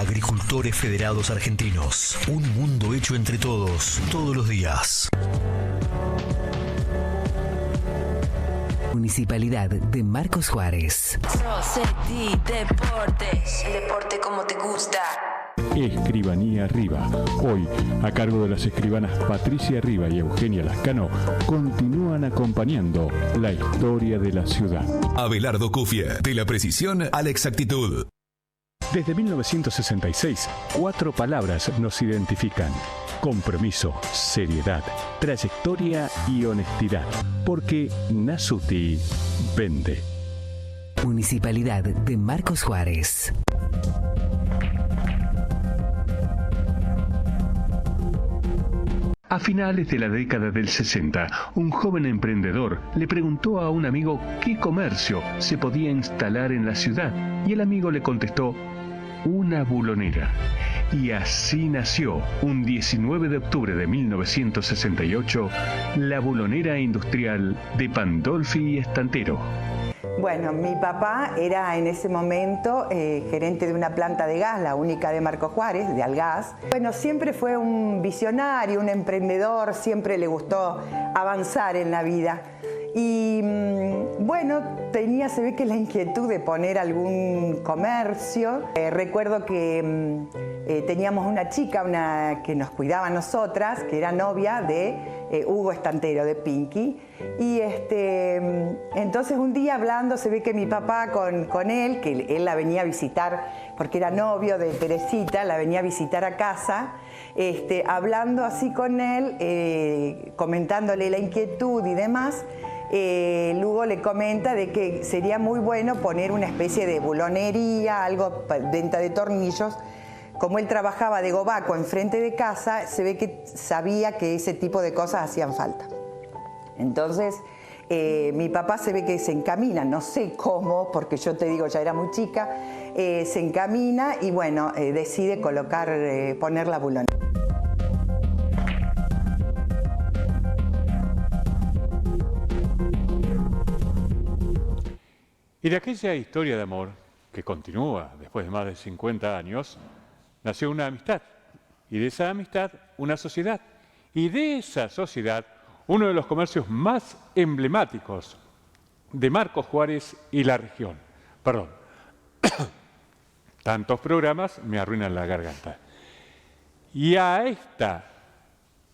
Agricultores Federados Argentinos. Un mundo hecho entre todos, todos los días. Municipalidad de Marcos Juárez. Rossetti Deportes. El deporte como te gusta. Escribanía Riva. Hoy, a cargo de las escribanas Patricia Riva y Eugenia Lascano, continúan acompañando la historia de la ciudad. Abelardo Cufia, de la precisión a la exactitud. Desde 1966, 4 palabras nos identifican: compromiso, seriedad, trayectoria y honestidad. Porque Nasuti vende. Municipalidad de Marcos Juárez. A finales de la década del 60, un joven emprendedor le preguntó a un amigo qué comercio se podía instalar en la ciudad, y el amigo le contestó: una bulonera. Y así nació, un 19 de octubre de 1968, la bulonera industrial de Pandolfi y Estantero. Bueno, mi papá era en ese momento gerente de una planta de gas, la única de Marcos Juárez, de Algas. Bueno, siempre fue un visionario, un emprendedor, siempre le gustó avanzar en la vida. Y bueno, se ve que la inquietud de poner algún comercio. Recuerdo que teníamos una chica, que nos cuidaba a nosotras, que era novia de Hugo Estantero, de Pinky. Y entonces un día hablando, se ve que mi papá con él, que él la venía a visitar, porque era novio de Teresita, la venía a visitar a casa, hablando así con él, comentándole la inquietud y demás. Luego le comenta de que sería muy bueno poner una especie de bulonería, algo, venta de tornillos. Como él trabajaba de gobaco enfrente de casa, se ve que sabía que ese tipo de cosas hacían falta. Entonces, mi papá se ve que se encamina, no sé cómo, porque yo te digo, ya era muy chica, se encamina y bueno, decide poner la bulonera. Y de aquella historia de amor, que continúa después de más de 50 años, nació una amistad. Y de esa amistad, una sociedad. Y de esa sociedad, uno de los comercios más emblemáticos de Marcos Juárez y la región. Perdón. Tantos programas me arruinan la garganta. Y a esta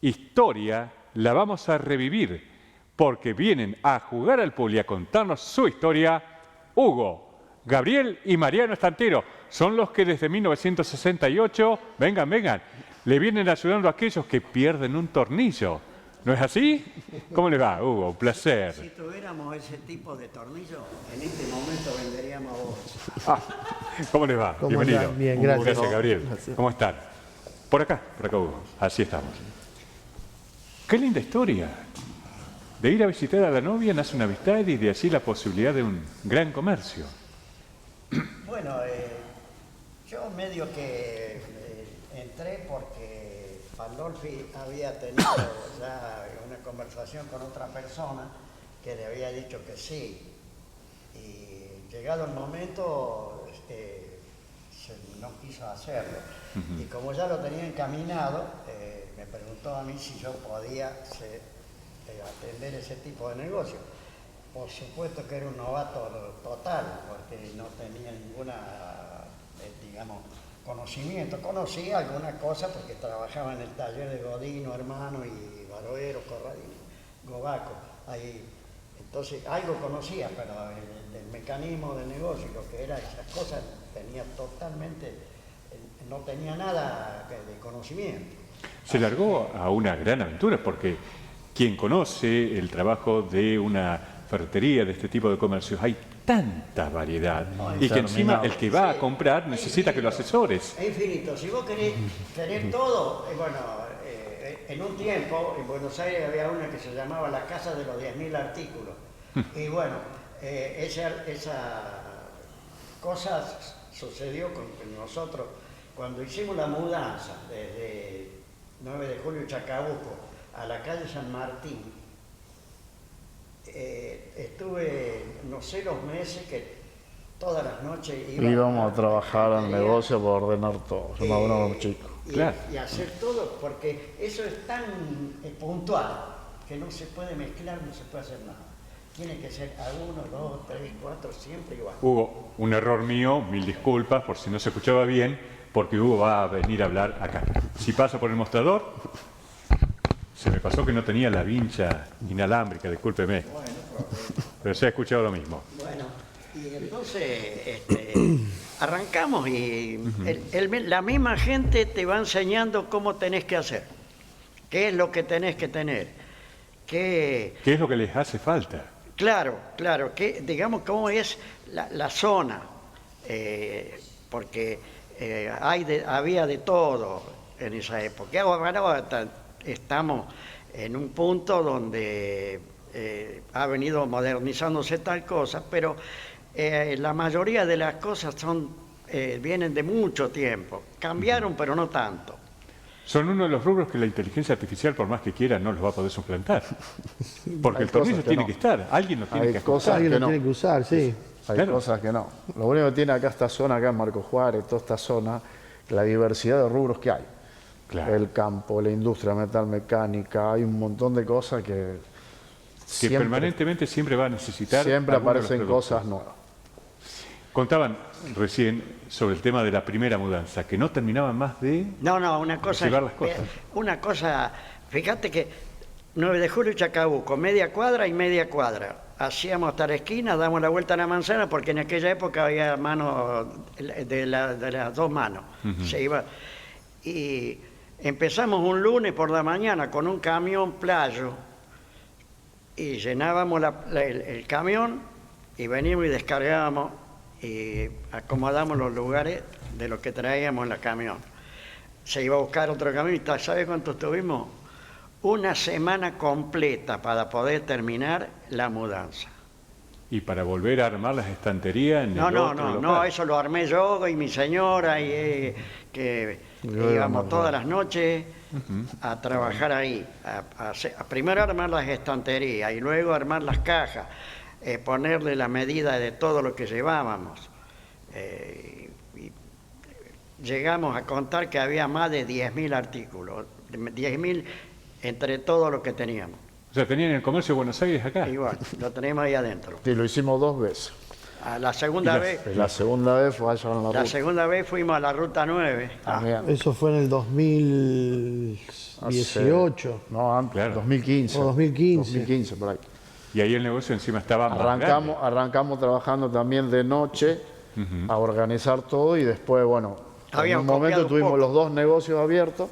historia la vamos a revivir, porque vienen a jugar al pool y a contarnos su historia Hugo, Gabriel y Mariano Estantero. Son los que desde 1968, vengan, le vienen ayudando a aquellos que pierden un tornillo. ¿No es así? ¿Cómo le va, Hugo? Un placer. Si tuviéramos ese tipo de tornillo, en este momento venderíamos vos. ¿Cómo le va? Bienvenido. Bien, gracias. Gracias, Gabriel. Gracias. ¿Cómo están? Por acá, Hugo. Así estamos. Qué linda historia. De ir a visitar a la novia nace una amistad y de allí la posibilidad de un gran comercio. Bueno, yo medio que entré porque Pandolfi había tenido ya una conversación con otra persona que le había dicho que sí. Y llegado el momento, no quiso hacerlo. Y como ya lo tenía encaminado, me preguntó a mí si yo podía atender ese tipo de negocio. Por supuesto que era un novato total, porque no tenía ninguna, conocimiento. Conocía alguna cosa porque trabajaba en el taller de Godino, Hermano y Baroero, Corradino, Gobaco. Ahí. Entonces, algo conocía, pero el mecanismo del negocio, lo que era esas cosas, no tenía nada de conocimiento. Se largó a una gran aventura porque quien conoce el trabajo de una ferretería, de este tipo de comercios, hay tanta variedad y que encima el que va a comprar necesita que lo asesores. Es infinito. Si vos querés todo, en un tiempo en Buenos Aires había una que se llamaba la Casa de los 10.000 artículos. Y bueno, esa cosa sucedió con nosotros cuando hicimos la mudanza desde 9 de julio Chacabuco a la calle San Martín. Estuve, no sé los meses que todas las noches íbamos a trabajar al negocio para ordenar todo. Yo me acuerdo chico. Claro. Y hacer todo, porque eso es tan puntual que no se puede mezclar, no se puede hacer nada. Tiene que ser a 1, 2, 3, 4, siempre igual. Hugo, un error mío, 1000 disculpas por si no se escuchaba bien, porque Hugo va a venir a hablar acá. Si paso por el mostrador, se me pasó que no tenía la vincha inalámbrica, discúlpeme. Pero se ha escuchado lo mismo. Bueno, y entonces arrancamos y la misma gente te va enseñando cómo tenés que hacer, qué es lo que tenés que tener, ¿Qué es lo que les hace falta? Claro, que digamos cómo es la zona, porque había de todo en esa época. Ahora estamos en un punto donde ha venido modernizándose tal cosa, pero la mayoría de las cosas vienen de mucho tiempo. Cambiaron, pero no tanto. Son uno de los rubros que la inteligencia artificial, por más que quiera, no los va a poder suplantar. Porque el tornillo tiene que estar, alguien lo tiene que ajustar. Alguien lo tiene que usar, sí. Hay cosas que no. Lo único que tiene acá esta zona, acá en Marcos Juárez, toda esta zona, la diversidad de rubros que hay. Claro. El campo, la industria metalmecánica, hay un montón de cosas que permanentemente siempre va a necesitar. Siempre alguno de los aparecen productos. cosas nuevas. Contaban recién sobre el tema de la primera mudanza, que no terminaban más de Una cosa, llevar las cosas. Una cosa, fíjate que 9 de julio y Chacabuco, media cuadra y media cuadra. Hacíamos hasta la esquina, damos la vuelta a la manzana, porque en aquella época había mano de las dos manos. Se iba. Y empezamos un lunes por la mañana con un camión playo y llenábamos el camión y veníamos y descargábamos y acomodamos los lugares de lo que traíamos en el camión. Se iba a buscar otro camión y ¿sabe cuánto estuvimos? Una semana completa para poder terminar la mudanza. Y para volver a armar las estanterías en el otro local. No, eso lo armé yo y mi señora y que íbamos todas las noches a trabajar ahí, a primero armar las estanterías y luego armar las cajas, ponerle la medida de todo lo que llevábamos. Y llegamos a contar que había más de 10.000 artículos, 10.000 entre todo lo que teníamos. O sea, tenían el comercio de Buenos Aires acá. Igual, lo tenemos ahí adentro. Sí, lo hicimos 2 veces. La segunda vez La segunda vez fue allá en la ruta. La segunda vez fuimos a la Ruta 9. También. Eso fue en el 2018. No, antes, Claro. 2015. O 2015. 2015, por ahí. Y ahí el negocio encima estaba más grande. Arrancamos trabajando también de noche a organizar todo y después, bueno, en un momento tuvimos los 2 negocios abiertos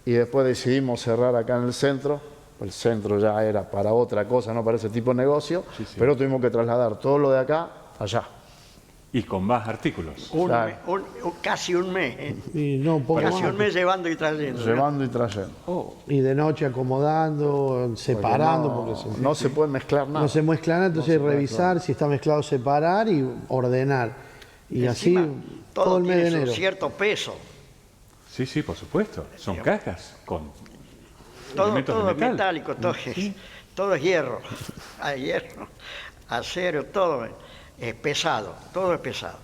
y después decidimos cerrar acá en el centro. El centro ya era para otra cosa, no para ese tipo de negocio, pero tuvimos que trasladar todo lo de acá allá. Y con más artículos. Casi un mes. Y no, poco Casi más. un mes llevando y trayendo. Llevando y trayendo. Y de noche acomodando, separando, porque No se puede mezclar nada. no se mezcla nada, entonces revisar si está mezclado, separar y ordenar. Y Encima, así todo el mes de tiene su enero. cierto peso. Sí, sí, por supuesto. Son cajas con Todo elementos de es metal. metálico, todo es hierro. Hay hierro, acero, todo es pesado, todo es pesado.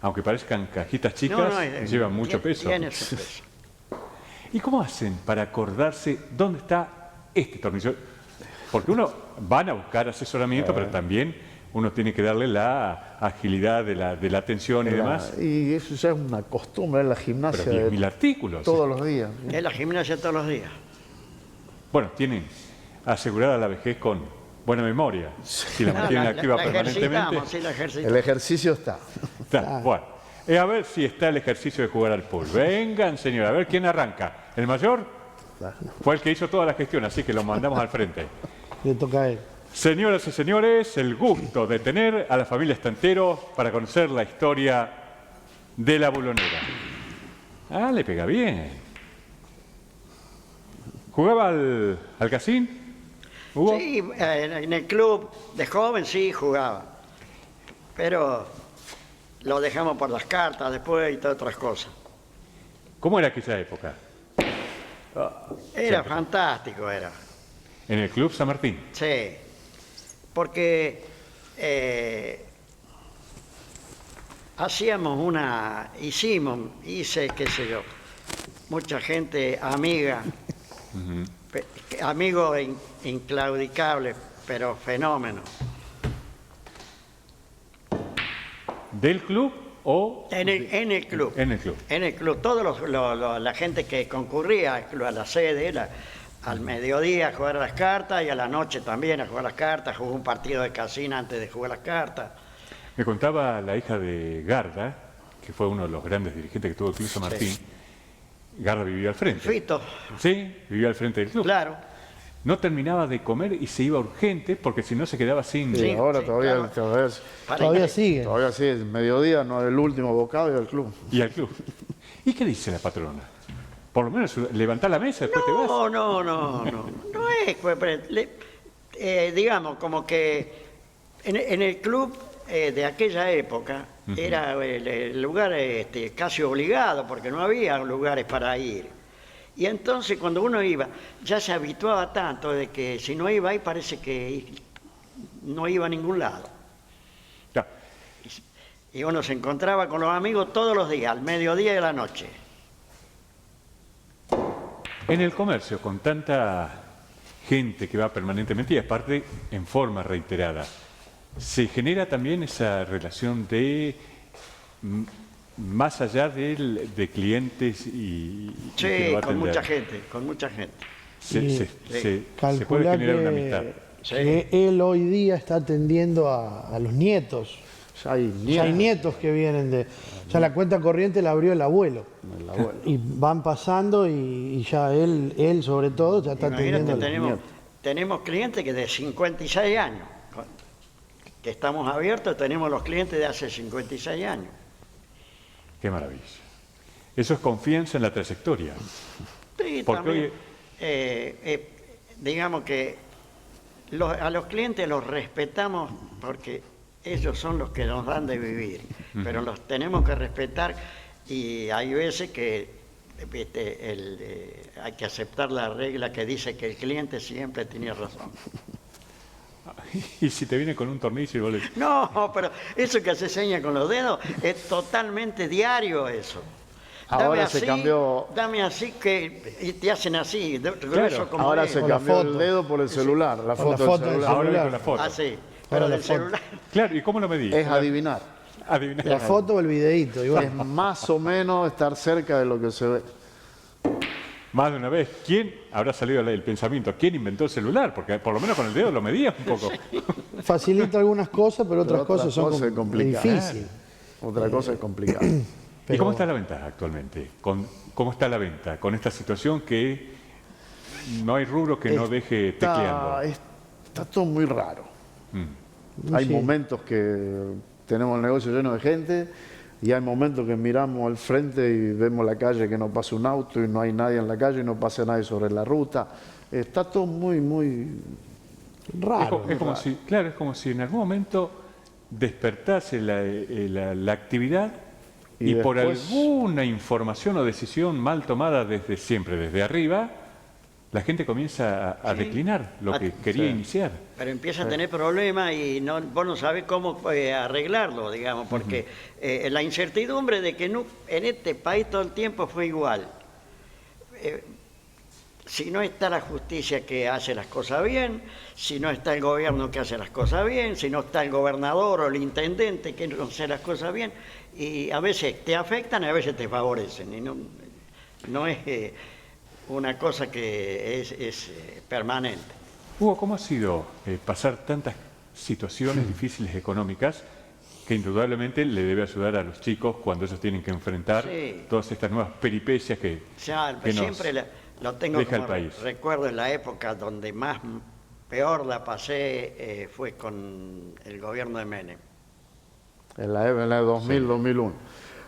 Aunque parezcan cajitas chicas, llevan mucho peso. Tiene ese peso. ¿Y cómo hacen para acordarse dónde está este tornillo? Porque uno van a buscar asesoramiento, pero también uno tiene que darle la agilidad de la atención y demás. Y eso ya es una costumbre en la gimnasia. Pero 10.000 artículos. Todos los días. Es la gimnasia todos los días. Bueno, tienen asegurada la vejez con buena memoria. Si la mantienen activa permanentemente. ejercitamos, sí, la ejercitamos. El ejercicio está. Está, bueno. A ver si está el ejercicio de jugar al pool. Vengan, señor, a ver quién arranca. ¿El mayor? Fue el que hizo toda la gestión, así que lo mandamos al frente. Le toca a él. Señoras y señores, el gusto de tener a la familia Estantero para conocer la historia de la bulonera. Ah, le pega bien. ¿Jugaba al casín? ¿Hugo? Sí, en el club de joven sí jugaba. Pero lo dejamos por las cartas después y todas otras cosas. ¿Cómo era aquella época? Era fantástico, era. En el Club San Martín. Sí. Porque hice, qué sé yo, mucha gente amiga, amigo inclaudicable, pero fenómeno. ¿Del club o...? En el club. En el club. En el club. La gente que concurría al club, a la sede, al mediodía a jugar a las cartas y a la noche también a jugar las cartas. Jugó un partido de casino antes de jugar las cartas. Me contaba la hija de Garda, que fue uno de los grandes dirigentes que tuvo el Club San Martín. Sí. Garda vivía al frente. Fito. Sí, vivía al frente del club. Claro. No terminaba de comer y se iba urgente porque si no se quedaba sin... Sí, ahora sí, todavía, claro. Todavía sigue. Todavía sí, el mediodía no es el último bocado y al club. Y al club. ¿Y qué dice la patrona? Por lo menos levantá la mesa, después te vas. No es, digamos, como que en el club de aquella época era el lugar casi obligado, porque no había lugares para ir. Y entonces cuando uno iba, ya se habituaba tanto de que si no iba ahí parece que no iba a ningún lado. Ya. Y uno se encontraba con los amigos todos los días, al mediodía y a la noche. En el comercio, con tanta gente que va permanentemente y aparte en forma reiterada, se genera también esa relación de más allá de clientes y sí, que lo va a con mucha atender. gente. Se puede Calculá generar una amistad. que él hoy día está atendiendo a los nietos. Ya hay Ya hay nietos que vienen de... Ya la cuenta corriente la abrió el abuelo. Y van pasando y ya él sobre todo ya está atendiendo a los nietos. Tenemos clientes que de 56 años, que estamos abiertos, tenemos los clientes de hace 56 años. Qué maravilla. Eso es confianza en la trayectoria. Sí, porque también, digamos que a los clientes los respetamos porque ellos son los que nos dan de vivir, pero los tenemos que respetar y hay veces que hay que aceptar la regla que dice que el cliente siempre tiene razón. Y si te viene con un tornillo y vos le... No, pero eso que hace seña con los dedos es totalmente diario eso. Ahora se cambió... Dame así que y te hacen así, grueso como ahora es. se cambió el dedo por el celular, la foto del celular. Ahora con la foto. Ah, sí, pero del celular. Claro, ¿y cómo lo medís? Es adivinar. Adivinar. La foto o el videíto. Igual. Es más o menos estar cerca de lo que se ve. Más de una vez, ¿quién habrá salido el pensamiento? ¿Quién inventó el celular? Porque por lo menos con el dedo lo medías un poco. Facilita algunas cosas, pero otras cosas son complicadas. difíciles. Otra cosa es complicada. ¿Y cómo está la venta actualmente? ¿Cómo está la venta con esta situación que no hay rubro que no deje tecleando? Está todo muy raro. Hay momentos que tenemos el negocio lleno de gente y hay momentos que miramos al frente y vemos la calle que no pasa un auto y no hay nadie en la calle y no pasa nadie sobre la ruta. Está todo muy raro. Es como si, claro, es como si en algún momento despertase la actividad y por alguna información o decisión mal tomada desde siempre, desde arriba, la gente comienza a declinar lo que quería iniciar. Pero empieza a tener problemas y vos no sabés cómo arreglarlo, digamos, porque la incertidumbre de que en este país todo el tiempo fue igual. Si no está la justicia que hace las cosas bien, si no está el gobierno que hace las cosas bien, si no está el gobernador o el intendente que no hace las cosas bien, y a veces te afectan y a veces te favorecen. Y no es una cosa que es permanente. Hugo, ¿cómo ha sido pasar tantas situaciones difíciles económicas que indudablemente le debe ayudar a los chicos cuando ellos tienen que enfrentar todas estas nuevas peripecias que siempre lo tengo deja como el país? Recuerdo en la época donde peor la pasé fue con el gobierno de Menem. En la 2000, 2001.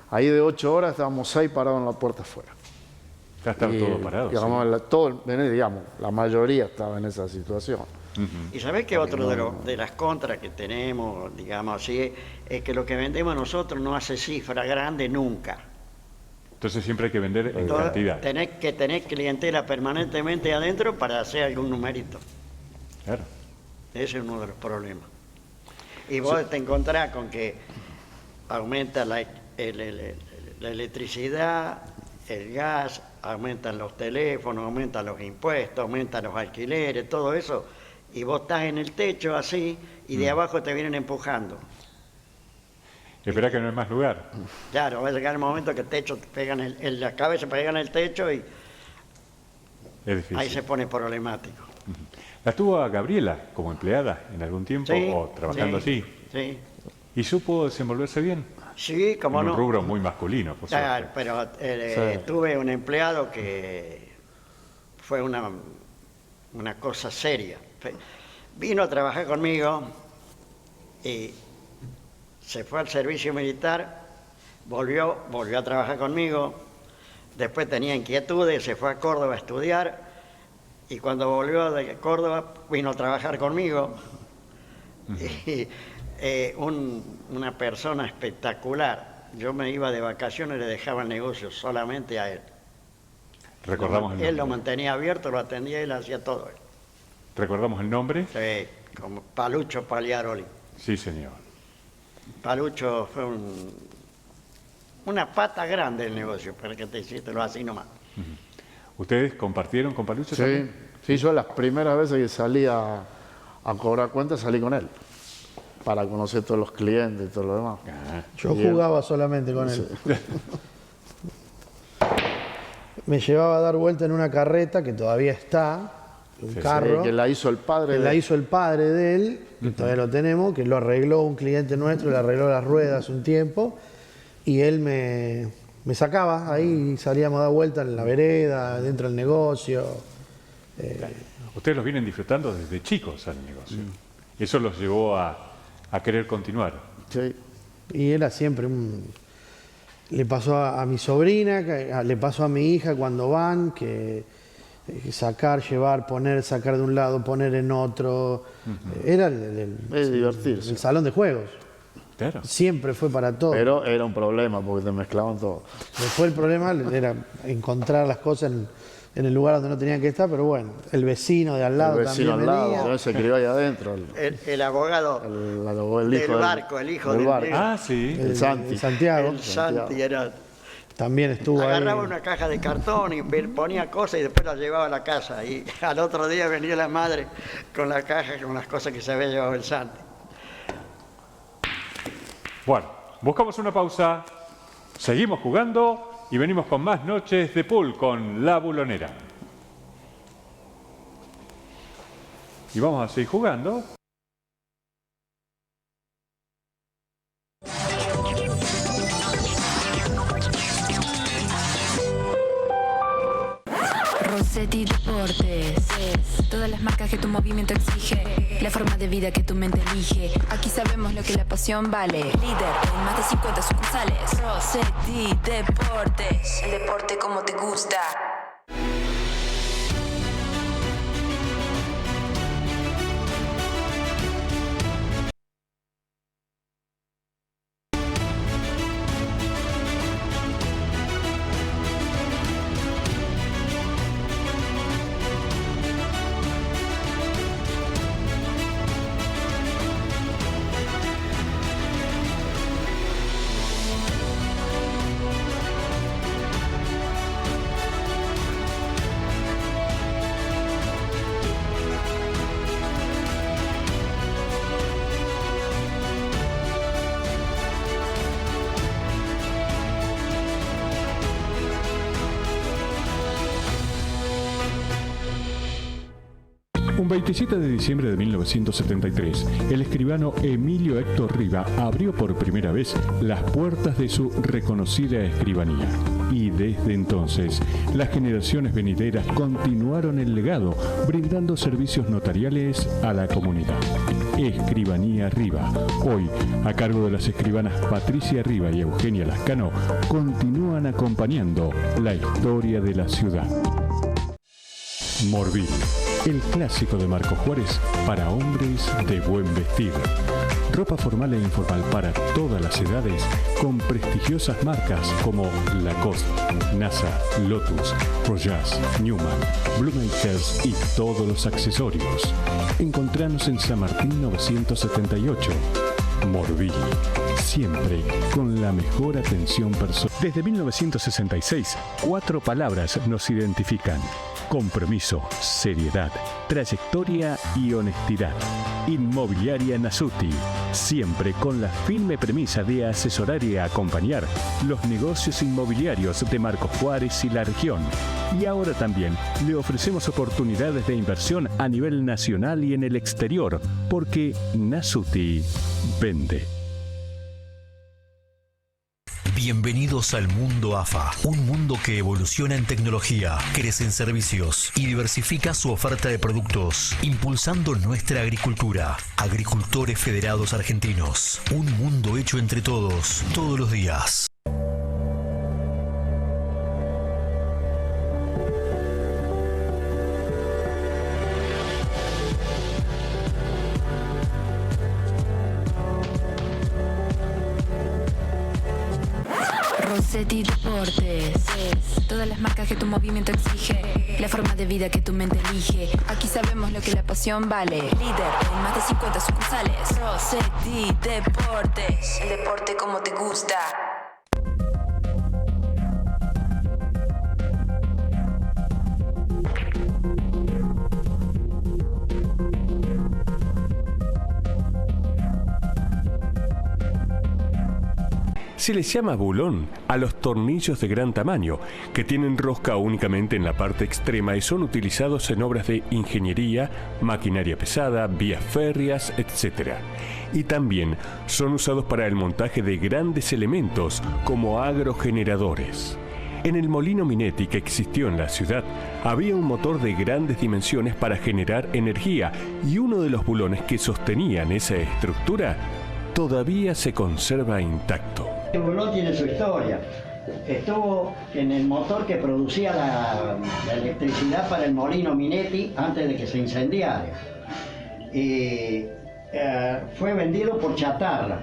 Ahí de 8 horas estábamos 6 parados en la puerta afuera. Ya estaba todo parado. Digamos, la mayoría estaba en esa situación. Y sabés que otro de las contras que tenemos, digamos así, es que lo que vendemos nosotros no hace cifra grande nunca. Entonces siempre hay que vender en cantidad. Tenés que tener clientela permanentemente adentro para hacer algún numerito. Claro. Ese es uno de los problemas. Y vos te encontrás con que aumenta la electricidad, el gas, aumentan los teléfonos, aumentan los impuestos, aumentan los alquileres, todo eso, y vos estás en el techo así, y de abajo te vienen empujando. Espera que no hay más lugar. Claro, va a llegar el momento que el techo te pegan en la cabeza, pegan el techo y Es difícil. ahí se pone problemático. ¿La tuvo a Gabriela como empleada en algún tiempo Sí, o trabajando sí, así? Sí. ¿Y supo desenvolverse bien? Sí, como en no. un rubro muy masculino, por Claro, suerte. pero tuve un empleado que fue una cosa seria. Vino a trabajar conmigo y se fue al servicio militar, volvió a trabajar conmigo, después tenía inquietudes, se fue a Córdoba a estudiar y cuando volvió de Córdoba vino a trabajar conmigo. Y, una persona espectacular. Yo me iba de vacaciones y le dejaba el negocio solamente a él. Recordamos el nombre. Él lo mantenía abierto, lo atendía y él hacía todo él. ¿Recordamos el nombre? Sí, como Palucho Pagliaroli. Sí, señor. Palucho fue una pata grande del negocio, para que te hiciste así nomás. ¿Ustedes compartieron con Palucho también? Sí, yo las primeras veces que salí a cobrar cuentas salí con él, para conocer todos los clientes y todo lo demás. Yo jugaba solamente con él. Me llevaba a dar vuelta en una carreta que todavía está, un carro. Que la hizo el padre que la hizo el padre de él, que todavía lo tenemos, que lo arregló un cliente nuestro, le arregló las ruedas un tiempo, y él me sacaba ahí y salíamos a dar vuelta en la vereda, dentro del negocio. Ustedes los vienen disfrutando desde chicos al negocio. Eso los llevó a querer continuar. Sí. Y era siempre le pasó a mi sobrina, le pasó a mi hija cuando van, que sacar, llevar, poner, sacar de un lado, poner en otro. Era Es divertirse. el salón de juegos. Claro. Siempre fue para todo. Pero era un problema porque te mezclaban todo. Después el problema era encontrar las cosas en el lugar donde no tenían que estar, pero bueno, el vecino de al lado El vecino también al lado, venía. se crió ahí adentro. El abogado El hijo del barco, el hijo del barco. negro. Ah, sí. El Santi. Santiago El Santi era... también estuvo Agarraba ahí. una caja de cartón y ponía cosas y después las llevaba a la casa. Y al otro día venía la madre con la caja, con las cosas que se había llevado el Santi. Bueno, buscamos una pausa, seguimos jugando y venimos con más noches de pool con La Bulonera. Y vamos a seguir jugando. Rossetti Deportes. Todas las marcas que tu movimiento exige. La forma de vida que tu mente elige. Aquí sabemos lo que la pasión vale. Líder en más de 50 sucursales. Rossetti Deportes. El deporte como te gusta. Un 27 de diciembre de 1973, el escribano Emilio Héctor Riva abrió por primera vez las puertas de su reconocida escribanía. Y desde entonces, las generaciones venideras continuaron el legado, brindando servicios notariales a la comunidad. Escribanía Riva, hoy a cargo de las escribanas Patricia Riva y Eugenia Lascano, continúan acompañando la historia de la ciudad. Morbil, el clásico de Marcos Juárez para hombres de buen vestir. Ropa formal e informal para todas las edades con prestigiosas marcas como Lacoste, NASA, Lotus, Rojas, Newman, Bluemakers y todos los accesorios. Encontranos en San Martín 978. Morbil. siempre con la mejor atención personal. Desde 1966, 4 palabras nos identifican: compromiso, seriedad, trayectoria y honestidad. Inmobiliaria Nasuti, siempre con la firme premisa de asesorar y acompañar los negocios inmobiliarios de Marcos Juárez y la región. Y ahora también le ofrecemos oportunidades de inversión a nivel nacional y en el exterior, porque Nasuti vende. Bienvenidos al mundo AFA, un mundo que evoluciona en tecnología, crece en servicios y diversifica su oferta de productos, impulsando nuestra agricultura. Agricultores Federados Argentinos, un mundo hecho entre todos, todos los días. Rossetti Deportes, todas las marcas que tu movimiento exige, la forma de vida que tu mente elige. Aquí sabemos lo que la pasión vale. Líder en más de 50 sucursales. Rossetti Deportes, el deporte como te gusta. Se les llama bulón a los tornillos de gran tamaño, que tienen rosca únicamente en la parte extrema y son utilizados en obras de ingeniería, maquinaria pesada, vías férreas, etc. Y también son usados para el montaje de grandes elementos como agrogeneradores. En el molino Minetti que existió en la ciudad, había un motor de grandes dimensiones para generar energía, y uno de los bulones que sostenían esa estructura todavía se conserva intacto. El bulón tiene su historia. Estuvo en el motor que producía la electricidad para el molino Minetti antes de que se incendiara. Y fue vendido por chatarra.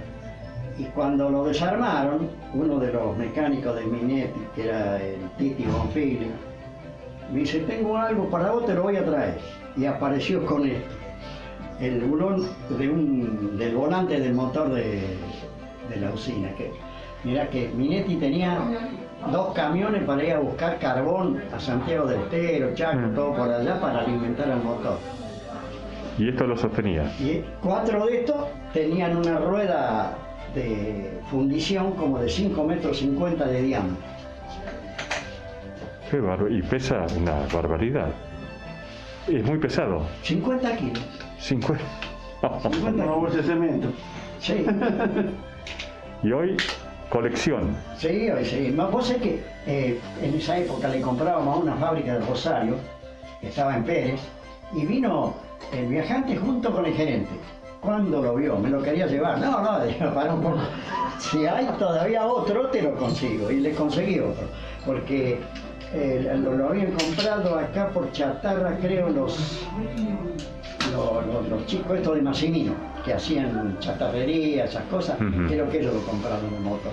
Y cuando lo desarmaron, uno de los mecánicos de Minetti, que era el Titi Bonfili, me dice: tengo algo para vos, te lo voy a traer. Y apareció con esto, el bulón del volante del motor de la usina. Mirá que Minetti tenía 2 camiones para ir a buscar carbón a Santiago del Estero, Chaco, todo por allá, para alimentar al motor. ¿Y esto lo sostenía? Y 4 de estos tenían una rueda de fundición como de 5,50 metros de diámetro. Qué bárbaro. Y pesa una barbaridad. Es muy pesado. 50 kilos. 50. 50 bolsas de cemento. Sí. Y hoy, colección. Sí, hoy sí. Vos sabés que en esa época le comprábamos a una fábrica de Rosario, que estaba en Pérez, y vino el viajante junto con el gerente. Cuando lo vio, me lo quería llevar. No, digo, para un poco. Si hay todavía otro, te lo consigo. Y le conseguí otro. Porque lo habían comprado acá por chatarra, creo, los chicos estos de Massimino, que hacían chatarrería, esas cosas. Creo que ellos lo compraron en el motor.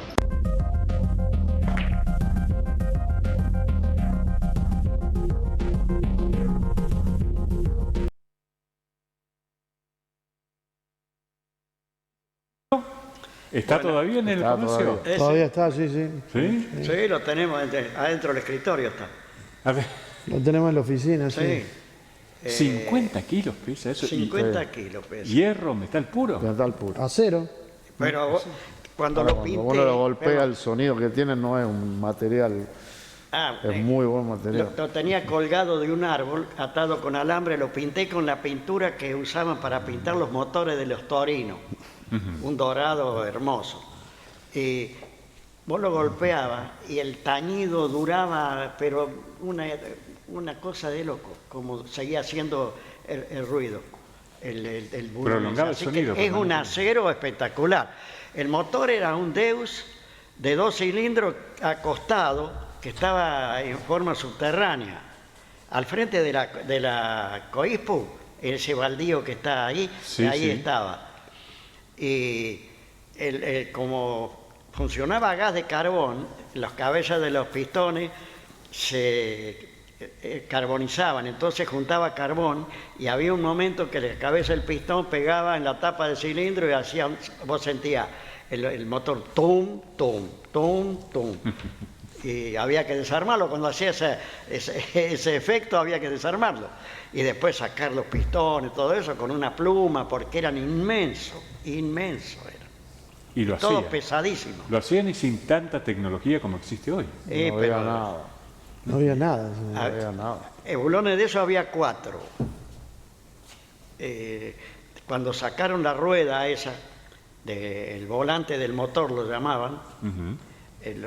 ¿Está todavía en el comercio? Todavía está, sí. ¿Sí? Sí, lo tenemos adentro del escritorio, está. A ver. Lo tenemos en la oficina, sí. 50 kilos pesa eso. 50 kilos pesa. Hierro, metal puro. Metal puro. Acero. Pero cuando lo pinté... Cuando uno lo golpea, el sonido que tiene no es un material... es muy buen material. Lo tenía colgado de un árbol, atado con alambre, lo pinté con la pintura que usaban para pintar los motores de los torinos. Un dorado hermoso. Y vos lo bulbabas y el tañido duraba, pero una cosa de loco, como seguía haciendo el ruido, el bulbo. Prolongaba el sonido. Es un acero espectacular. El motor era un Deus de 2 cilindros acostado, que estaba en forma subterránea, al frente de la Coispu, ese baldío que está ahí, ahí estaba. Y como funcionaba a gas de carbón, las cabezas de los pistones se carbonizaban, entonces juntaba carbón y había un momento que la cabeza del pistón pegaba en la tapa del cilindro y vos sentías el motor tum, tum, tum, tum. Y había que desarmarlo, cuando hacía ese efecto había que desarmarlo. Y después sacar los pistones, todo eso, con una pluma, porque eran inmensos eran. Y lo todo hacían. Pesadísimo. Lo hacían y sin tanta tecnología como existe hoy. No había nada. No había nada. No había nada. Bulones de eso había 4. Cuando sacaron la rueda esa, el volante del motor lo llamaban,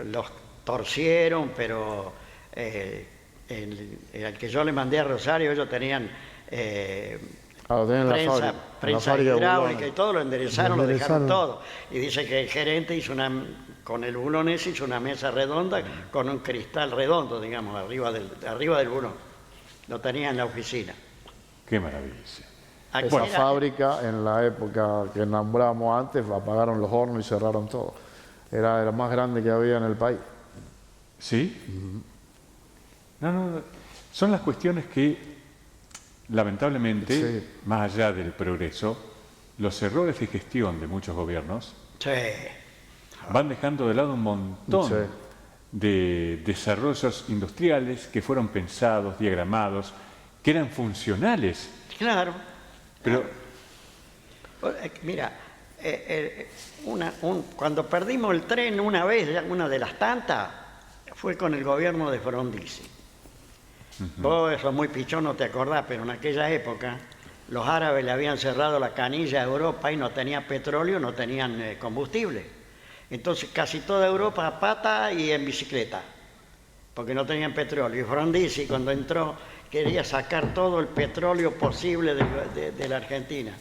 los torcieron, pero el que yo le mandé a Rosario, ellos tenían prensa hidráulica y todo, lo enderezaron, lo dejaron todo. Y dice que el gerente hizo con el bulón ese hizo una mesa redonda con un cristal redondo, digamos, arriba del bulón. Lo tenía en la oficina. Qué maravilla. Esa fábrica, en la época que nombramos antes, apagaron los hornos y cerraron todo. Era la más grande que había en el país. ¿Sí? No. Son las cuestiones que, lamentablemente, más allá del progreso, los errores de gestión de muchos gobiernos van dejando de lado un montón de desarrollos industriales que fueron pensados, diagramados, que eran funcionales. Claro. Pero, mira, cuando perdimos el tren una vez, una de las tantas, fue con el gobierno de Frondizi. Vos sos muy pichón, no te acordás, pero en aquella época los árabes le habían cerrado la canilla a Europa y no tenía petróleo, no tenían combustible. Entonces casi toda Europa a pata y en bicicleta, porque no tenían petróleo. Y Frondizi, cuando entró, quería sacar todo el petróleo posible de la Argentina.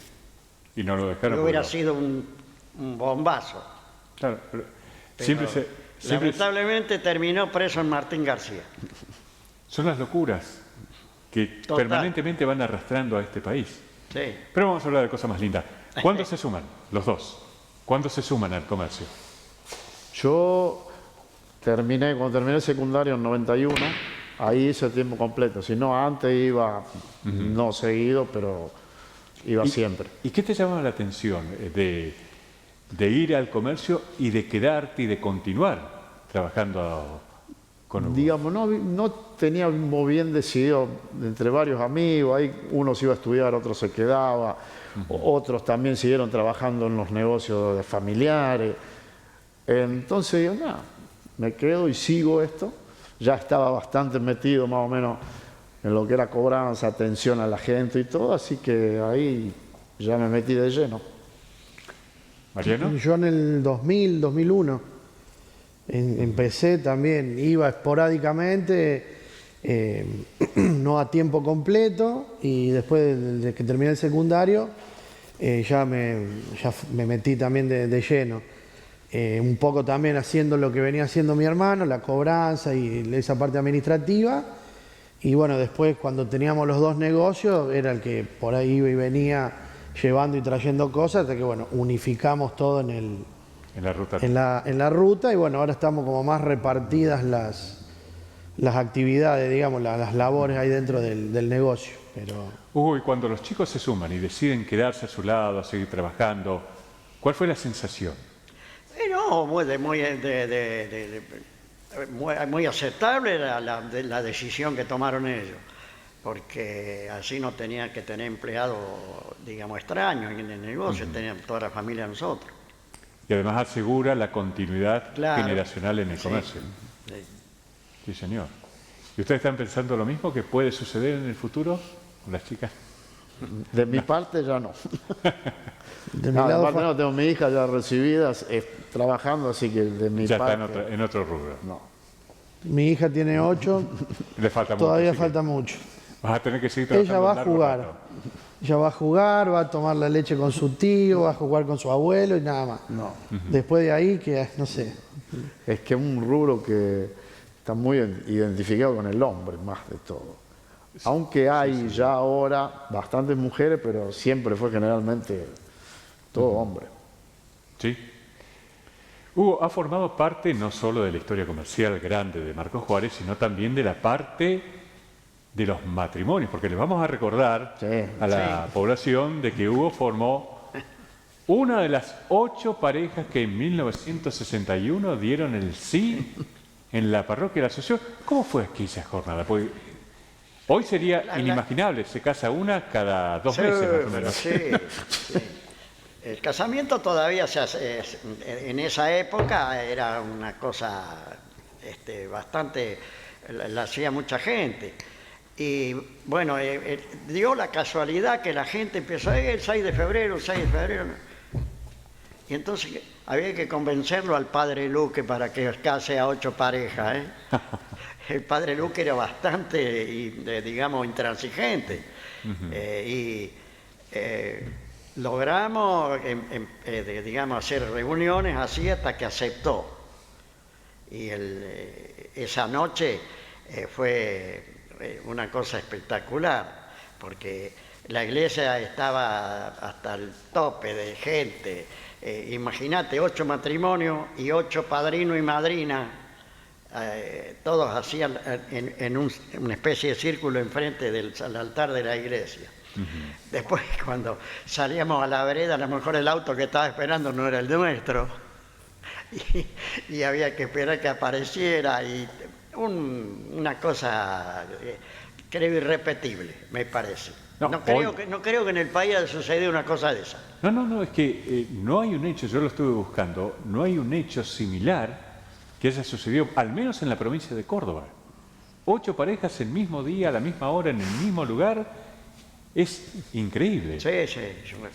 Y no lo dejaron. Hubiera sido un bombazo. Claro, pero lamentablemente terminó preso en Martín García. Son las locuras que permanentemente van arrastrando a este país. Sí. Pero vamos a hablar de cosas más lindas. ¿Cuándo se suman los dos? ¿Cuándo se suman al comercio? Yo cuando terminé el secundario en 91, ahí hice tiempo completo. Si no, antes iba, no seguido, pero iba siempre. ¿Y qué te llamaba la atención de ir al comercio y de quedarte y de continuar trabajando con Hugo? Digamos, no teníamos bien decidido entre varios amigos. Ahí uno se iba a estudiar, otro se quedaba, otros también siguieron trabajando en los negocios de familiares. Entonces yo, me quedo y sigo esto. Ya estaba bastante metido más o menos en lo que era cobranza, atención a la gente y todo, así que ahí ya me metí de lleno. ¿Mariano? Yo en el 2000, 2001 empecé también, iba esporádicamente, no a tiempo completo, y después de que terminé el secundario ya me metí también de lleno. Un poco también haciendo lo que venía haciendo mi hermano, la cobranza y esa parte administrativa. Y bueno, después cuando teníamos los dos negocios, era el que por ahí iba y venía llevando y trayendo cosas, hasta que bueno, unificamos todo en la ruta, y bueno, ahora estamos como más repartidas las actividades, digamos, las labores ahí dentro del negocio. Pero... Hugo, y cuando los chicos se suman y deciden quedarse a su lado, seguir trabajando, ¿cuál fue la sensación? No, muy aceptable la decisión que tomaron ellos, porque así no tenían que tener empleados, digamos, extraños en el negocio, tenían toda la familia nosotros. Y además asegura la continuidad generacional en el comercio. Sí, señor. ¿Y ustedes están pensando lo mismo que puede suceder en el futuro con las chicas? De mi parte ya no. De mi lado no, tengo mi hija ya recibida, trabajando, así que de mi parte... Ya está en otro rubro. No. Mi hija tiene 8, le falta todavía mucho, falta mucho. Vas a tener que seguir trabajando. Ella va a jugar. Ella va a jugar, va a tomar la leche con su tío, va a jugar con su abuelo y nada más. No. Después de ahí, que no sé. Es que es un rubro que está muy identificado con el hombre, más de todo. Aunque hay ya ahora bastantes mujeres, pero siempre fue generalmente todo hombre. Sí. Hugo ha formado parte no solo de la historia comercial grande de Marcos Juárez, sino también de la parte de los matrimonios, porque les vamos a recordar a la población de que Hugo formó Una de las 8 parejas que en 1961 dieron el sí en la parroquia de la Asunción. ¿Cómo fue aquella jornada? Porque hoy sería inimaginable, se casa una cada 2 meses más o menos. Sí, sí. El casamiento todavía se hace, en esa época era una cosa bastante, la hacía mucha gente. Y bueno, dio la casualidad que la gente empezó, el 6 de febrero, el 6 de febrero. Y entonces había que convencerlo al padre Luque para que case a 8 parejas. El padre Luque era bastante, digamos, intransigente. Logramos, digamos, hacer reuniones así hasta que aceptó. Y esa noche fue una cosa espectacular, porque la iglesia estaba hasta el tope de gente. Imagínate, 8 matrimonios y 8 padrinos y madrinas, todos hacían en una especie de círculo enfrente del altar de la iglesia. Después, cuando salíamos a la vereda, a lo mejor el auto que estaba esperando no era el nuestro, y había que esperar que apareciera, y una cosa, creo, irrepetible, me parece. No creo que en el país haya sucedido una cosa de esa. No, es que no hay un hecho, yo lo estuve buscando, no hay un hecho similar que haya sucedido, al menos en la provincia de Córdoba. 8 parejas el mismo día, a la misma hora, en el mismo lugar. Es increíble. Sí,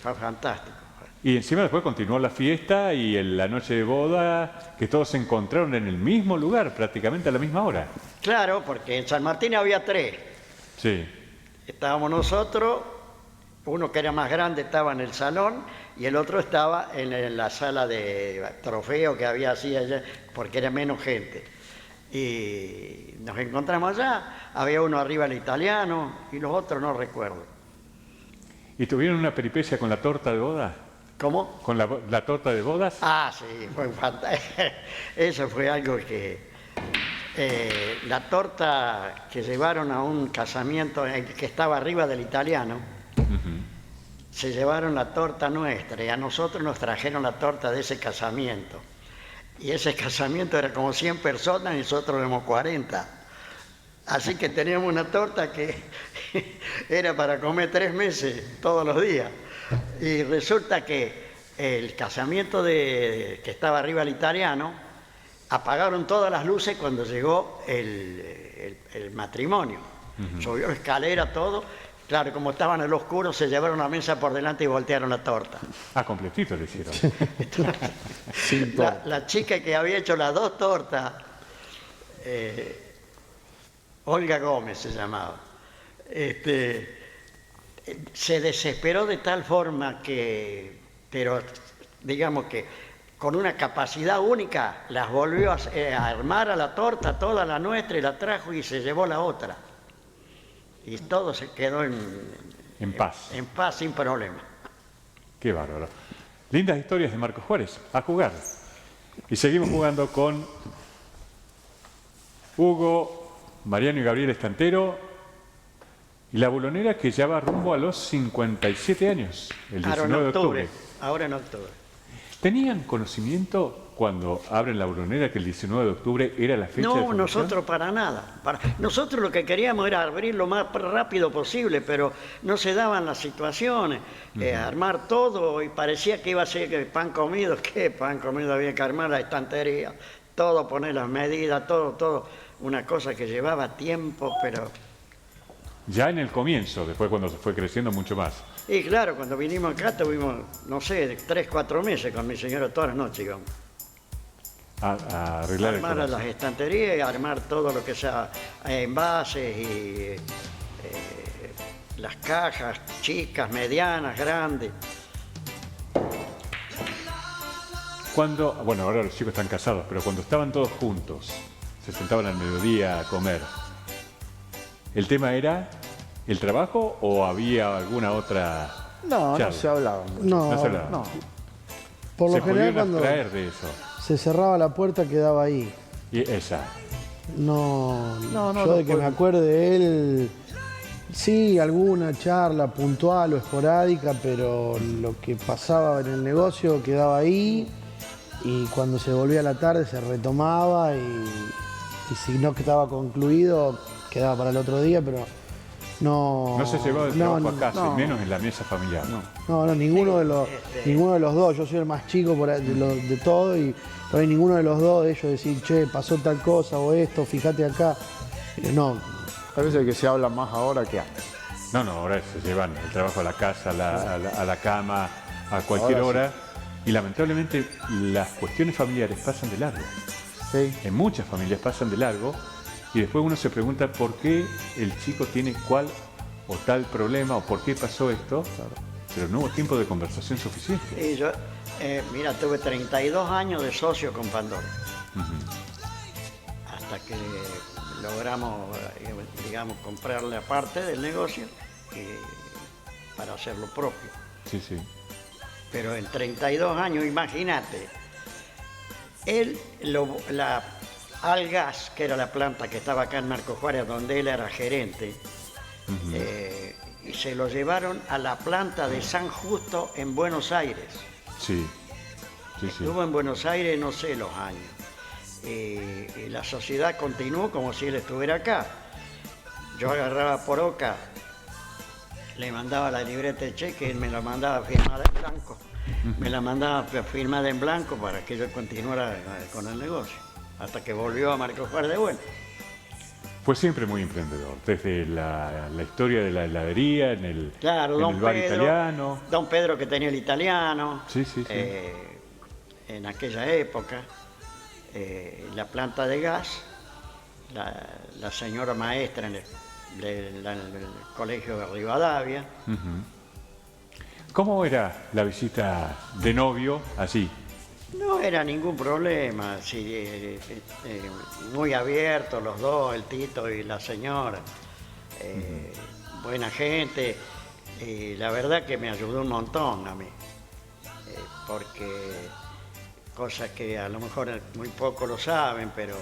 fue fantástico. Y encima después continuó la fiesta y la noche de boda, que todos se encontraron en el mismo lugar, prácticamente a la misma hora. Claro, porque en San Martín había 3. Sí. Estábamos nosotros, uno que era más grande estaba en el salón y el otro estaba en la sala de trofeo que había así allá, porque era menos gente. Y nos encontramos allá, había uno arriba el italiano y los otros no recuerdo. ¿Y tuvieron una peripecia con la torta de boda? ¿Cómo? ¿Con la torta de bodas? Ah, sí, fue fantástico. Eso fue algo que... la torta que llevaron a un casamiento que estaba arriba del italiano, se llevaron la torta nuestra y a nosotros nos trajeron la torta de ese casamiento. Y ese casamiento era como 100 personas y nosotros éramos 40. Así que teníamos una torta que era para comer 3 meses todos los días. Y resulta que el casamiento que estaba arriba el italiano, apagaron todas las luces cuando llegó el matrimonio. Subió escalera, todo. Claro, como estaban en lo oscuro, se llevaron la mesa por delante y voltearon la torta. Ah, completito lo hicieron. La chica que había hecho las 2 tortas, Olga Gómez se llamaba, se desesperó de tal forma que, pero digamos que con una capacidad única, las volvió a armar a la torta, toda la nuestra, y la trajo y se llevó la otra. Y todo se quedó en paz. En paz, sin problema. Qué bárbaro. Lindas historias de Marcos Juárez. A jugar. Y seguimos jugando con Hugo, Mariano y Gabriel Estantero. Y la bulonera que ya va rumbo a los 57 años, el 19 de octubre. Ahora en octubre. ¿Tenían conocimiento cuando abren la bulonera que el 19 de octubre era la fecha de fundación? No, nosotros para nada. Nosotros lo que queríamos era abrir lo más rápido posible, pero no se daban las situaciones. Armar todo y parecía que iba a ser pan comido. ¿Qué pan comido? Había que armar la estantería, todo, poner las medidas, todo. Una cosa que llevaba tiempo, pero... Ya en el comienzo, después cuando se fue creciendo mucho más. Y claro, cuando vinimos acá tuvimos, no sé, 3-4 meses con mi señora todas las noches, digamos. A arreglar armar las estanterías y armar todo lo que sea envases y las cajas chicas, medianas, grandes. Cuando, bueno, ahora los chicos están casados, pero cuando estaban todos juntos, se sentaban al mediodía a comer, ¿el tema era el trabajo o había alguna otra charla? No se hablaba mucho. No se hablaba. no. Por lo general cuando abstraer de eso. se cerraba la puerta quedaba ahí. Y esa. No, yo de que me acuerde de él, Sí, alguna charla puntual o esporádica, pero lo que pasaba en el negocio quedaba ahí y cuando se volvía a la tarde se retomaba y si no quedaba concluido quedaba para el otro día, pero no se llevaba el trabajo a casa, y menos en la mesa familiar. No, ninguno de los dos. Yo soy el más chico de todo y por ahí ninguno de los dos de ellos decir, che, pasó tal cosa o esto, fíjate acá. No. Parece que se habla más ahora que antes. No, ahora se llevan el trabajo a la casa, a la cama, a cualquier hora. Sí. Y lamentablemente las cuestiones familiares pasan de largo. Sí. En muchas familias pasan de largo y después uno se pregunta por qué el chico tiene cual o tal problema o por qué pasó esto, claro. Pero no hubo tiempo de conversación suficiente. Sí, yo, mira, tuve 32 años de socio con Pandora. Hasta que logramos, digamos, comprarle aparte del negocio para hacer lo propio. Sí, sí. Pero en 32 años, imagínate, él, Algas, que era la planta que estaba acá en Marcos Juárez, donde él era gerente, y se lo llevaron a la planta de San Justo en Buenos Aires. Sí. Estuvo en Buenos Aires no sé los años. Y la sociedad continuó como si él estuviera acá. Yo agarraba por Oca, le mandaba la libreta de cheque, él me la mandaba firmada en blanco. Me la mandaba firmada en blanco para que yo continuara con el negocio, hasta que volvió a Marcos Juárez de vuelta. Fue siempre muy emprendedor, desde la historia de la heladería, en el bar italiano. Don Pedro, que tenía el italiano. Sí. En aquella época. La planta de gas, la señora maestra en el colegio de Rivadavia. ¿Cómo era la visita de novio así? No era ningún problema, sí, muy abiertos los dos, el Tito y la señora, buena gente, la verdad que me ayudó un montón a mí, porque cosas que a lo mejor muy pocos lo saben, pero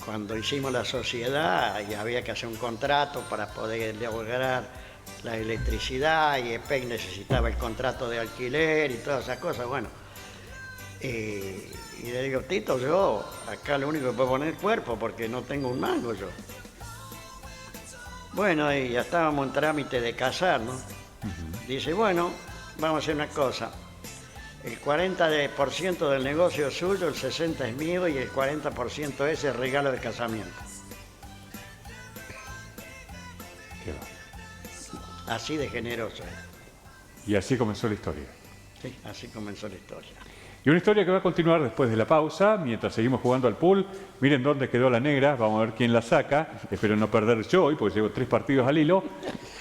cuando hicimos la sociedad y había que hacer un contrato para poder lograr la electricidad y EPEC necesitaba el contrato de alquiler y todas esas cosas, bueno. Y le digo, Tito, yo acá lo único que puedo poner es cuerpo porque no tengo un mango yo. Bueno, y ya estábamos en trámite de casarnos. Dice, bueno, vamos a hacer una cosa. El 40% del negocio es suyo, el 60% es mío y el 40% es el regalo de casamiento. Qué va. Así de generoso. Y así comenzó la historia. Sí, así comenzó la historia. Y una historia que va a continuar después de la pausa, mientras seguimos jugando al pool. Miren dónde quedó la negra, vamos a ver quién la saca. Espero no perder yo hoy, porque llevo 3 partidos al hilo.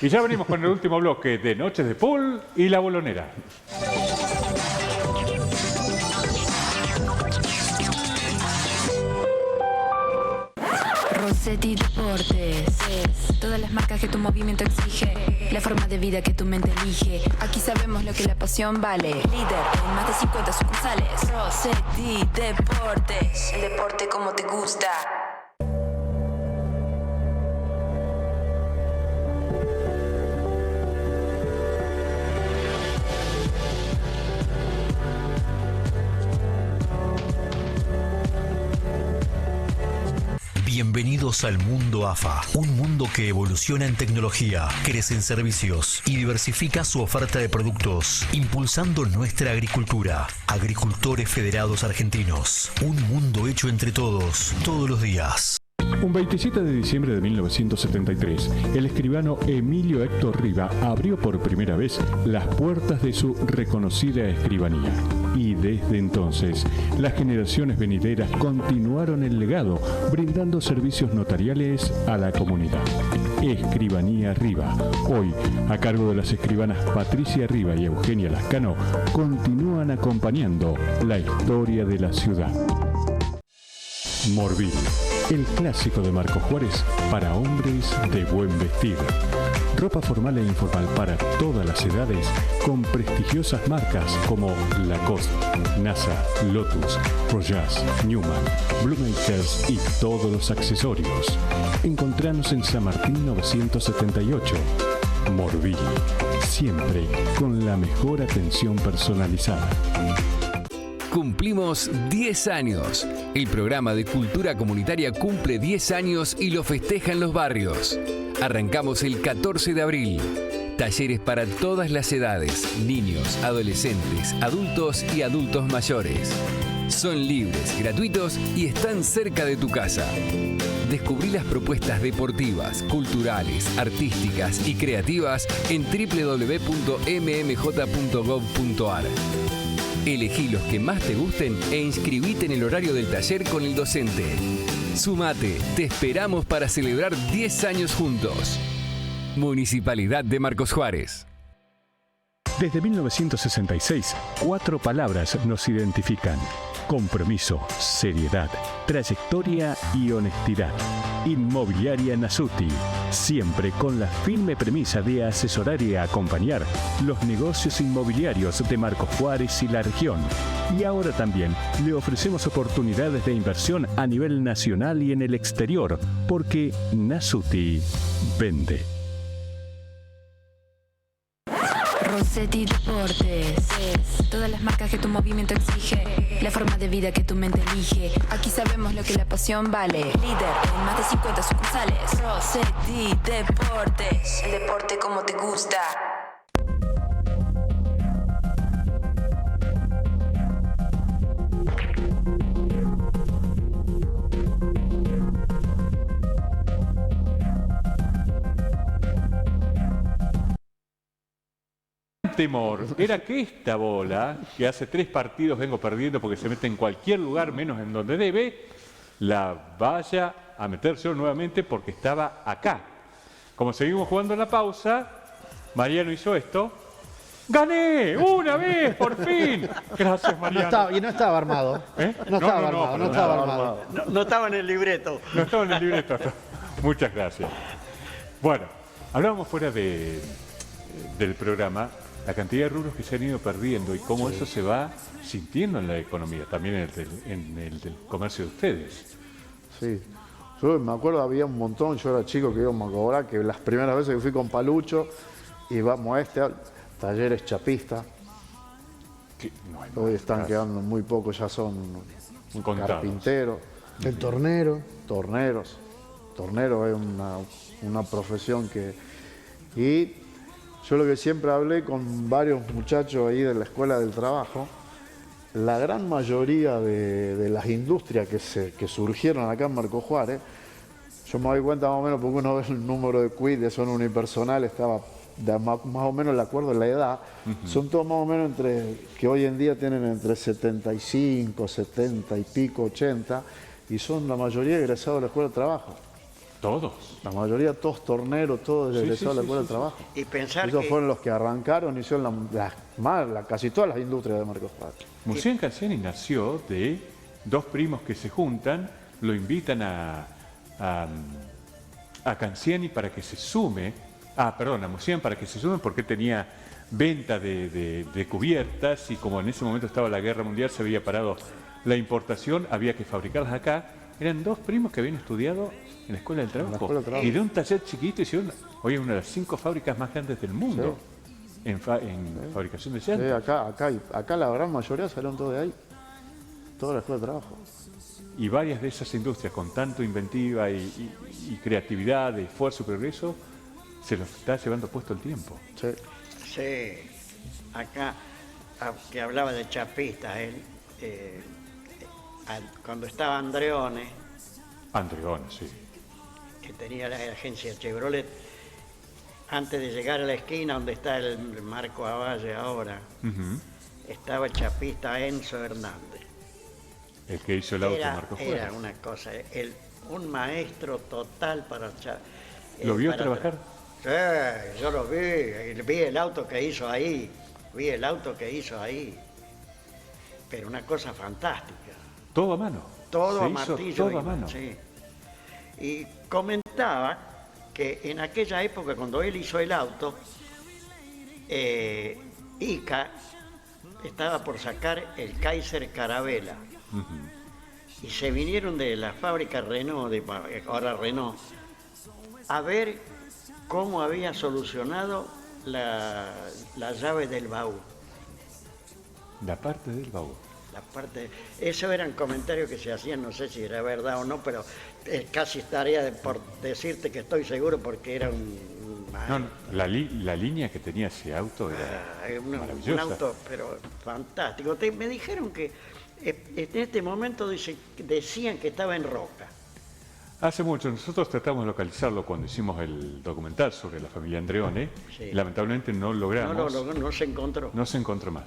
Y ya venimos con el último bloque de Noches de Pool y La Bolonera. Rossetti Deportes, todas las marcas que tu movimiento exige, la forma de vida que tu mente elige. Aquí sabemos lo que la pasión vale. Líder en más de 50 sucursales. Rossetti Deportes, el deporte como te gusta. Bienvenidos al mundo AFA, un mundo que evoluciona en tecnología, crece en servicios y diversifica su oferta de productos, impulsando nuestra agricultura. Agricultores Federados Argentinos, un mundo hecho entre todos, todos los días. Un 27 de diciembre de 1973, el escribano Emilio Héctor Riva abrió por primera vez las puertas de su reconocida escribanía. Y desde entonces, las generaciones venideras continuaron el legado, brindando servicios notariales a la comunidad. Escribanía Riva, hoy a cargo de las escribanas Patricia Riva y Eugenia Lascano, continúan acompañando la historia de la ciudad. Morbil, el clásico de Marcos Juárez para hombres de buen vestir. Ropa formal e informal para todas las edades con prestigiosas marcas como Lacoste, NASA, Lotus, Rojas, Newman, Bluemakers y todos los accesorios. Encontranos en San Martín 978. Morbil, siempre con la mejor atención personalizada. Cumplimos 10 años. El programa de cultura comunitaria cumple 10 años y lo festeja en los barrios. Arrancamos el 14 de abril. Talleres para todas las edades, niños, adolescentes, adultos y adultos mayores. Son libres, gratuitos y están cerca de tu casa. Descubrí las propuestas deportivas, culturales, artísticas y creativas en www.mmj.gov.ar. Elegí los que más te gusten e inscribite en el horario del taller con el docente. Sumate, te esperamos para celebrar 10 años juntos. Municipalidad de Marcos Juárez. Desde 1966, 4 palabras nos identifican: compromiso, seriedad, trayectoria y honestidad. Inmobiliaria Nasuti, siempre con la firme premisa de asesorar y acompañar los negocios inmobiliarios de Marcos Juárez y la región. Y ahora también le ofrecemos oportunidades de inversión a nivel nacional y en el exterior, porque Nasuti vende. Rossetti Deportes, todas las marcas que tu movimiento exige, la forma de vida que tu mente elige. Aquí sabemos lo que la pasión vale. Líder en más de 50 sucursales. Rossetti Deportes, el deporte como te gusta. Temor era que esta bola, que hace 3 partidos vengo perdiendo porque se mete en cualquier lugar menos en donde debe, la vaya a meterse nuevamente porque estaba acá. Como seguimos jugando en la pausa, Mariano hizo esto. ¡Gané! ¡Una vez, por fin! Gracias, Mariano. No estaba armado. ¿Eh? No estaba armado. No estaba en el libreto. No estaba en el libreto. Muchas gracias. Bueno, hablábamos fuera del programa la cantidad de rubros que se han ido perdiendo y cómo eso se va sintiendo en la economía, también en el del comercio de ustedes. Sí, yo me acuerdo, había un montón, yo era chico que íbamos a cobrar, que las primeras veces que fui con Palucho, íbamos a talleres chapistas. Hoy están quedando muy pocos, ya son carpinteros. El tornero. Torneros es una profesión que... Y yo lo que siempre hablé con varios muchachos ahí de la Escuela del Trabajo, la gran mayoría de las industrias que surgieron acá en Marcos Juárez, yo me doy cuenta más o menos porque uno ve el número de quit de zona unipersonal, estaba más o menos de acuerdo en la edad, son todos más o menos que hoy en día tienen entre 75, 70 y pico, 80, y son la mayoría egresados de la Escuela del Trabajo. ¿Todos? La mayoría, todos torneros, todos egresados de la Escuela del Trabajo. Y pensar Ellos fueron los que arrancaron y hicieron casi todas las industrias de Marcos Juárez. Museo Canciani nació de 2 primos que se juntan, lo invitan a Canciani para que se sume, a Museo para que se sume porque tenía venta de cubiertas y como en ese momento estaba la Guerra Mundial, se había parado la importación, había que fabricarlas acá. Eran 2 primos que habían estudiado en la Escuela del Trabajo. Y de un taller chiquito hicieron hoy una de las 5 fábricas más grandes del mundo en fabricación de llantas. Acá la gran mayoría salieron todos de ahí. Toda la Escuela de Trabajo. Y varias de esas industrias con tanto inventiva y creatividad, esfuerzo y progreso, se los está llevando puesto el tiempo. Sí. Acá, que hablaba de chapistas, cuando estaba Andreone, sí. que tenía la agencia Chevrolet, antes de llegar a la esquina donde está el Marco Avalle ahora, estaba el chapista Enzo Hernández. El que hizo el auto Marco Juárez. Era una cosa, un maestro total para... ¿Lo vio trabajar? Sí, yo lo vi el auto que hizo ahí, pero una cosa fantástica. Todo a mano. Todo a martillo. Todo a mano. Sí. Y comentaba que en aquella época, cuando él hizo el auto, Ica estaba por sacar el Kaiser Carabela. Y se vinieron de la fábrica Renault, ahora Renault, a ver cómo había solucionado la llave del baúl. La parte del baúl. Esos eran comentarios que se hacían, no sé si era verdad o no, pero casi estaría por decirte que estoy seguro porque era la línea que tenía ese auto era maravillosa. Un auto, pero fantástico. Me dijeron que en este momento decían que estaba en Roca. Hace mucho, nosotros tratamos de localizarlo cuando hicimos el documental sobre la familia Andreone. Sí. Lamentablemente no logramos. No se encontró. No se encontró más.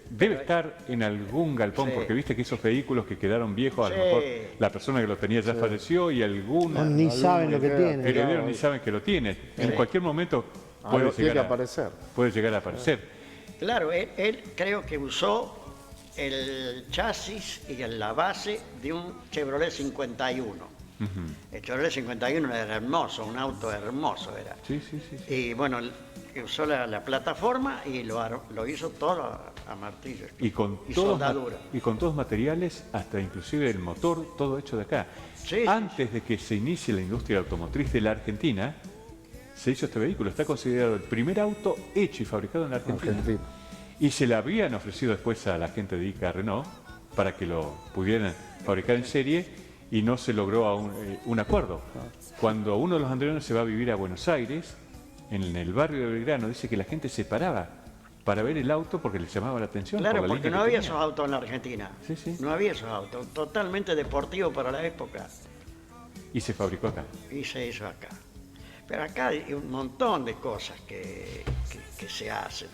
Debe estar en algún galpón, porque viste que esos vehículos que quedaron viejos, a lo mejor la persona que lo tenía ya falleció y ni saben lo que tiene. Herederos ni saben que lo tiene. En cualquier momento puede llegar a aparecer. Claro, él creo que usó el chasis y la base de un Chevrolet 51. El Chevrolet 51 era hermoso, un auto hermoso era. Sí. Y bueno, usó la plataforma y lo hizo todo a martillo y soldadura. Y con todos materiales, hasta inclusive el motor, todo hecho de acá. Antes de que se inicie la industria automotriz de la Argentina, se hizo este vehículo. Está considerado el primer auto hecho y fabricado en la Argentina. Y se le habían ofrecido después a la gente de Ica Renault para que lo pudieran fabricar en serie y no se logró un acuerdo. Cuando uno de los andreones se va a vivir a Buenos Aires, en el barrio de Belgrano, dice que la gente se paraba para ver el auto porque les llamaba la atención. Claro, porque no había esos autos en la Argentina. No había esos autos, totalmente deportivos para la época. Y se fabricó acá. Y se hizo acá. Pero acá hay un montón de cosas que se hacen.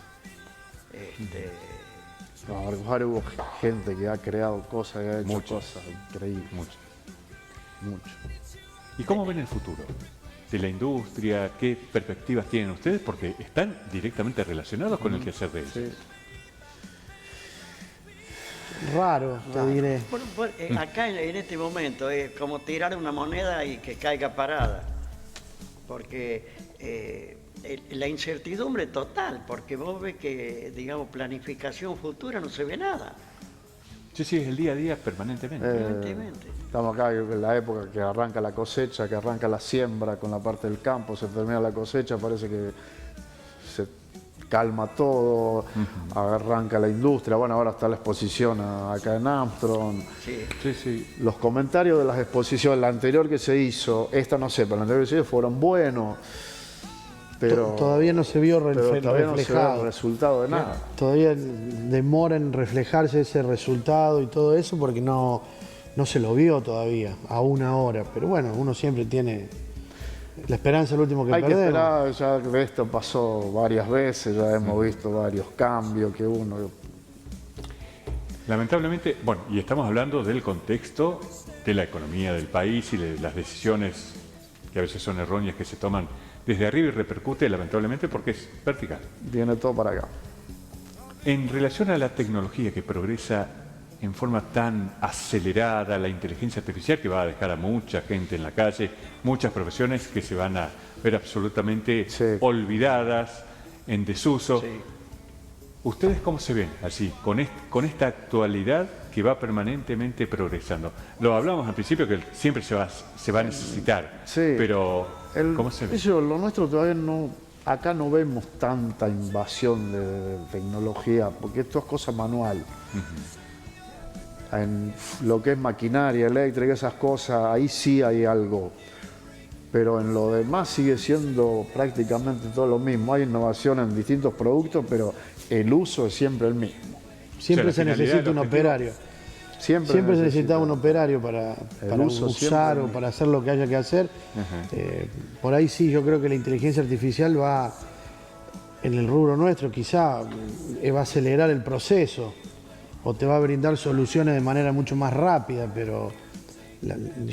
Hubo gente que ha creado cosas, que ha hecho cosas increíbles. Mucho. ¿Y cómo ven el futuro de la industria? ¿Qué perspectivas tienen ustedes? Porque están directamente relacionados con el quehacer de ellos. Sí. Raro, te diré. Bueno, acá en este momento es como tirar una moneda y que caiga parada. Porque la incertidumbre total, porque vos ves que, digamos, planificación futura no se ve nada. Sí, es el día a día permanentemente. Estamos acá en la época que arranca la cosecha, que arranca la siembra con la parte del campo, se termina la cosecha, parece que se calma todo, arranca la industria. Bueno, ahora está la exposición acá en Armstrong. Sí. Los comentarios de las exposiciones, la anterior que se hizo, esta no sé, pero la anterior que se hizo fueron buenos. Pero todavía no se vio reflejado. No se ve el resultado de nada. Todavía demora en reflejarse ese resultado y todo eso porque no se lo vio todavía, aún ahora. Pero bueno, uno siempre tiene la esperanza, el último que perdemos. Hay que esperar, ya de esto pasó varias veces, ya hemos visto varios cambios que uno... Lamentablemente, bueno, y estamos hablando del contexto de la economía del país y de las decisiones que a veces son erróneas que se toman desde arriba y repercute lamentablemente porque es vertical. Viene todo para acá. En relación a la tecnología que progresa en forma tan acelerada, la inteligencia artificial que va a dejar a mucha gente en la calle, muchas profesiones que se van a ver absolutamente olvidadas, en desuso. ¿Ustedes cómo se ven así, con esta actualidad que va permanentemente progresando? Lo hablamos al principio que siempre se va a necesitar, pero ¿cómo se ve? Lo nuestro todavía acá no vemos tanta invasión de tecnología, porque esto es cosa manual. En lo que es maquinaria eléctrica, esas cosas, ahí sí hay algo. Pero en lo demás sigue siendo prácticamente todo lo mismo. Hay innovación en distintos productos, pero el uso es siempre el mismo. Siempre se necesita un operario. Siempre se necesita un operario para usar o para hacer lo que haya que hacer. Por ahí sí, yo creo que la inteligencia artificial va, en el rubro nuestro, quizá va a acelerar el proceso o te va a brindar soluciones de manera mucho más rápida, pero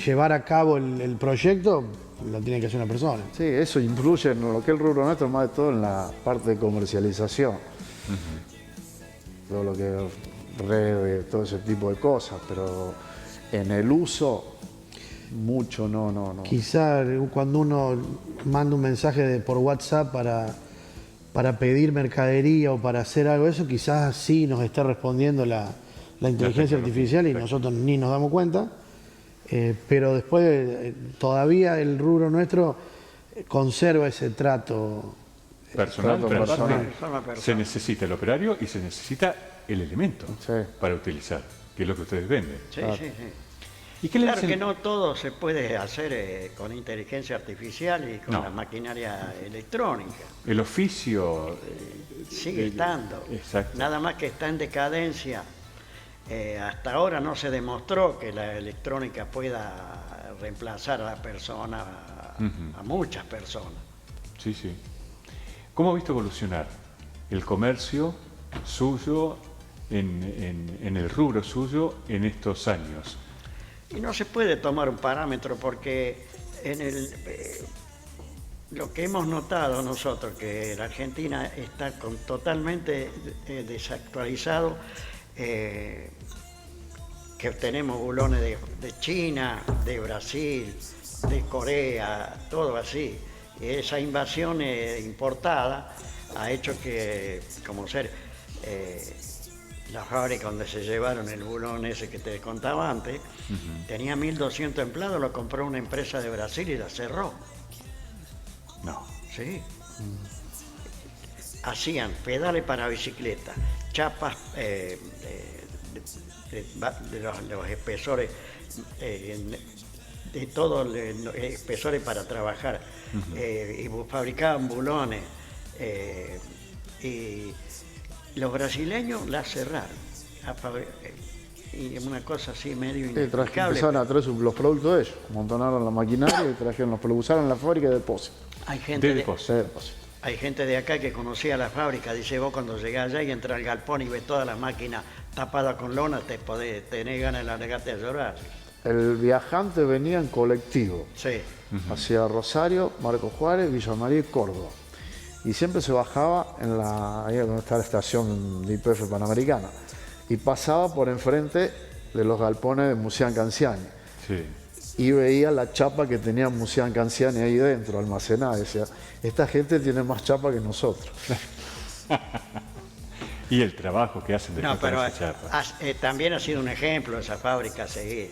llevar a cabo el proyecto lo tiene que hacer una persona. Sí, eso influye en lo que es el rubro nuestro, más de todo en la parte de comercialización. Todo lo que es redes, todo ese tipo de cosas, pero en el uso mucho no. Quizá cuando uno manda un mensaje por WhatsApp para pedir mercadería o para hacer algo de eso, quizás sí nos esté respondiendo la inteligencia artificial y nosotros ni nos damos cuenta. Pero después todavía el rubro nuestro conserva ese trato personal, pero personal. Se necesita el operario y se necesita el elemento para utilizar, que es lo que ustedes venden. Sí. ¿Y qué le Claro dicen? que no todo se puede hacer con inteligencia artificial y con la maquinaria electrónica. El oficio sigue estando. Exacto. Nada más que está en decadencia. Hasta ahora no se demostró que la electrónica pueda reemplazar a la persona, a muchas personas. Sí. ¿Cómo ha visto evolucionar el comercio suyo en el rubro suyo en estos años? Y no se puede tomar un parámetro porque lo que hemos notado nosotros, que la Argentina está totalmente desactualizado, que tenemos bulones de China, de Brasil, de Corea, todo así. Esa invasión importada ha hecho que, la fábrica donde se llevaron el bulón ese que te contaba antes, tenía 1.200 empleados, lo compró una empresa de Brasil y la cerró. No. Sí. Hacían pedales para bicicleta, chapas de los espesores, de todos los espesores para trabajar, y fabricaban bulones. Y los brasileños la cerraron. Y una cosa así medio inexplicable. Empezaron a traer los productos de ellos, montonaron la maquinaria y trajeron los productos, usaron la fábrica de depósito. Hay gente de acá que conocía la fábrica, dice, vos cuando llegás allá y entras al galpón y ves todas las máquinas tapadas con lona, tenés ganas de largarte a llorar. El viajante venía en colectivo, hacia Rosario, Marcos Juárez, Villa María y Córdoba. Y siempre se bajaba ahí donde está la estación de YPF Panamericana, y pasaba por enfrente de los galpones de Musean Canciani. Y veía la chapa que tenía Musean Canciani ahí dentro, almacenada. Decía, esta gente tiene más chapa que nosotros. Y el trabajo que hacen después pero con esa chapa. También ha sido un ejemplo esa fábrica a seguir.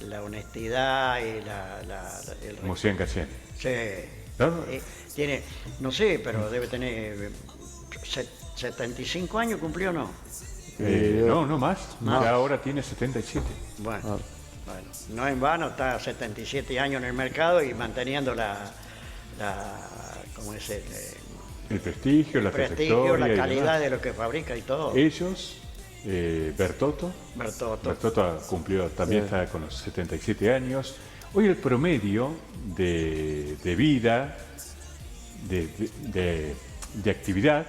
La honestidad y el Musean Canciani. Sí. Tiene, no sé, pero debe tener 75 años, ¿cumplió o no? No más. Ya ahora tiene 77. Bueno, no en vano, está 77 años en el mercado y manteniendo ¿cómo es el prestigio, la trayectoria, la calidad de lo que fabrica y todo. Ellos, Bertotto cumplió, también está con los 77 años. Hoy el promedio de vida, de actividad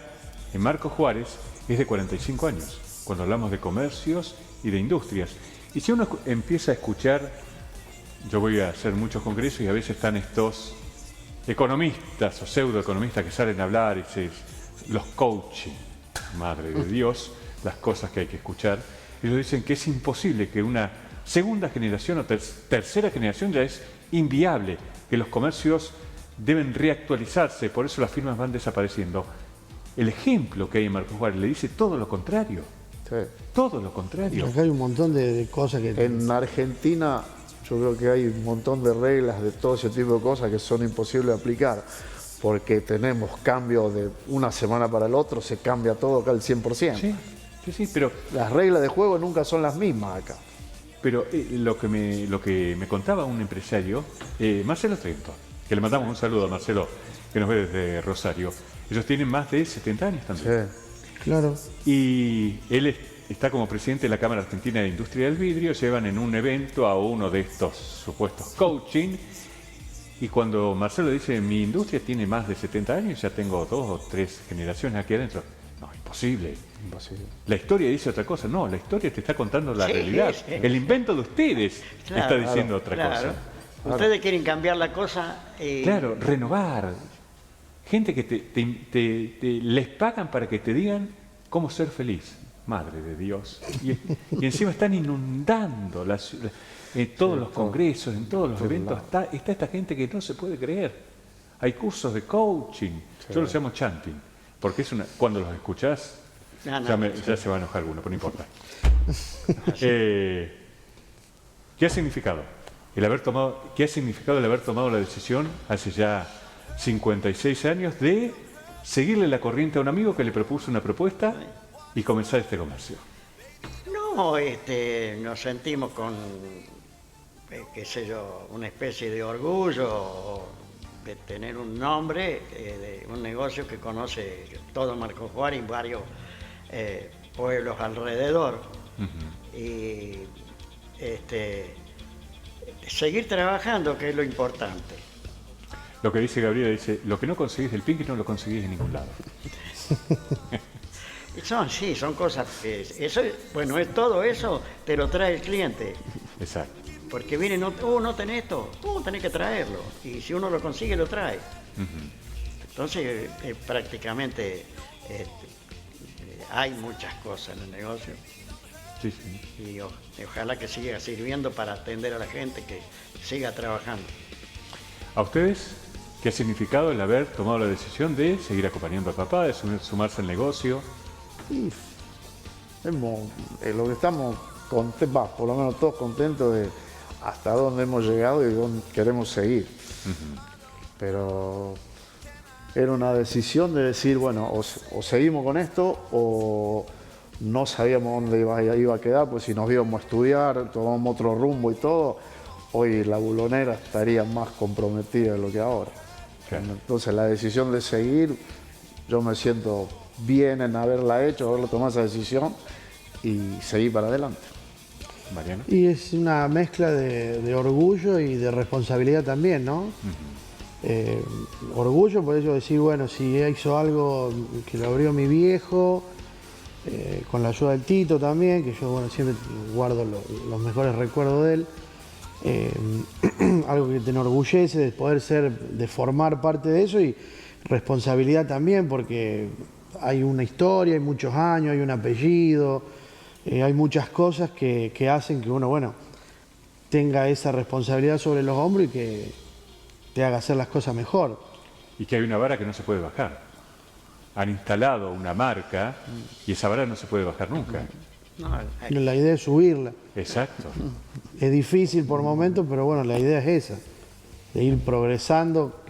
en Marcos Juárez es de 45 años, cuando hablamos de comercios y de industrias. Y si uno empieza a escuchar, yo voy a hacer muchos congresos y a veces están estos economistas o pseudoeconomistas que salen a hablar y los coaching, madre de Dios, las cosas que hay que escuchar. Ellos dicen que es imposible que una segunda generación o tercera generación ya es inviable, que los comercios deben reactualizarse, por eso las firmas van desapareciendo. El ejemplo que hay en Marcos Juárez le dice todo lo contrario. Todo lo contrario. Acá hay un montón de cosas que... En Argentina yo creo que hay un montón de reglas de todo ese tipo de cosas que son imposibles de aplicar, porque tenemos cambios de una semana para el otro, se cambia todo acá al 100%. Sí, pero... Las reglas de juego nunca son las mismas acá. Pero lo que me contaba un empresario, Marcelo Trento, que le mandamos un saludo a Marcelo, que nos ve desde Rosario. Ellos tienen más de 70 años también. Claro. Y él está como presidente de la Cámara Argentina de Industria del Vidrio, llevan en un evento a uno de estos supuestos coaching, y cuando Marcelo dice, mi industria tiene más de 70 años, ya tengo 2 o 3 generaciones aquí adentro. No, imposible. La historia dice otra cosa. No, la historia te está contando la realidad. El invento de ustedes está diciendo otra cosa. Ustedes quieren cambiar la cosa. Claro, renovar. Gente que les pagan para que te digan cómo ser feliz. Madre de Dios. Y encima están inundando en todos los congresos, en todos los eventos. Está esta gente que no se puede creer. Hay cursos de coaching. Yo los llamo chanting. Porque cuando los escuchás, ya se va a enojar alguno, pero no importa. ¿Qué ha significado el haber tomado la decisión hace ya 56 años de seguirle la corriente a un amigo que le propuso una propuesta y comenzar este comercio? No, nos sentimos con, qué sé yo, una especie de orgullo de tener un nombre, de un negocio que conoce todo Marcos Juárez y varios pueblos alrededor. Y seguir trabajando, que es lo importante. Lo que dice Gabriela, dice, lo que no conseguís del Pinky no lo conseguís en ningún lado. Son cosas que... todo eso te lo trae el cliente. Exacto. Porque viene, no tenés esto, tenés que traerlo. Y si uno lo consigue, lo trae. Entonces, prácticamente hay muchas cosas en el negocio. Sí, sí. Y ojalá que siga sirviendo para atender a la gente, que siga trabajando. ¿A ustedes qué ha significado el haber tomado la decisión de seguir acompañando a papá, de sumarse al negocio? Lo que estamos contentos, por lo menos todos contentos de hasta dónde hemos llegado y dónde queremos seguir. Pero era una decisión de decir, bueno, o seguimos con esto o no sabíamos dónde iba a quedar, pues si nos íbamos a estudiar, tomamos otro rumbo y todo, hoy la Bulonera estaría más comprometida de lo que ahora. Claro. Entonces la decisión de seguir, yo me siento bien en haberla hecho, haberla tomado esa decisión y seguir para adelante. Mariano. Y es una mezcla de orgullo y de responsabilidad también, ¿no? Orgullo por eso decir, bueno, si hizo algo que lo abrió mi viejo, con la ayuda del Tito también, que yo siempre guardo los mejores recuerdos de él, algo que te enorgullece de poder de formar parte de eso, y responsabilidad también porque hay una historia, hay muchos años, hay un apellido, hay muchas cosas que hacen que uno, tenga esa responsabilidad sobre los hombros y que te haga hacer las cosas mejor. Y que hay una vara que no se puede bajar. Han instalado una marca y esa vara no se puede bajar nunca. La idea es subirla. Exacto. Es difícil por momentos, pero la idea es esa, de ir progresando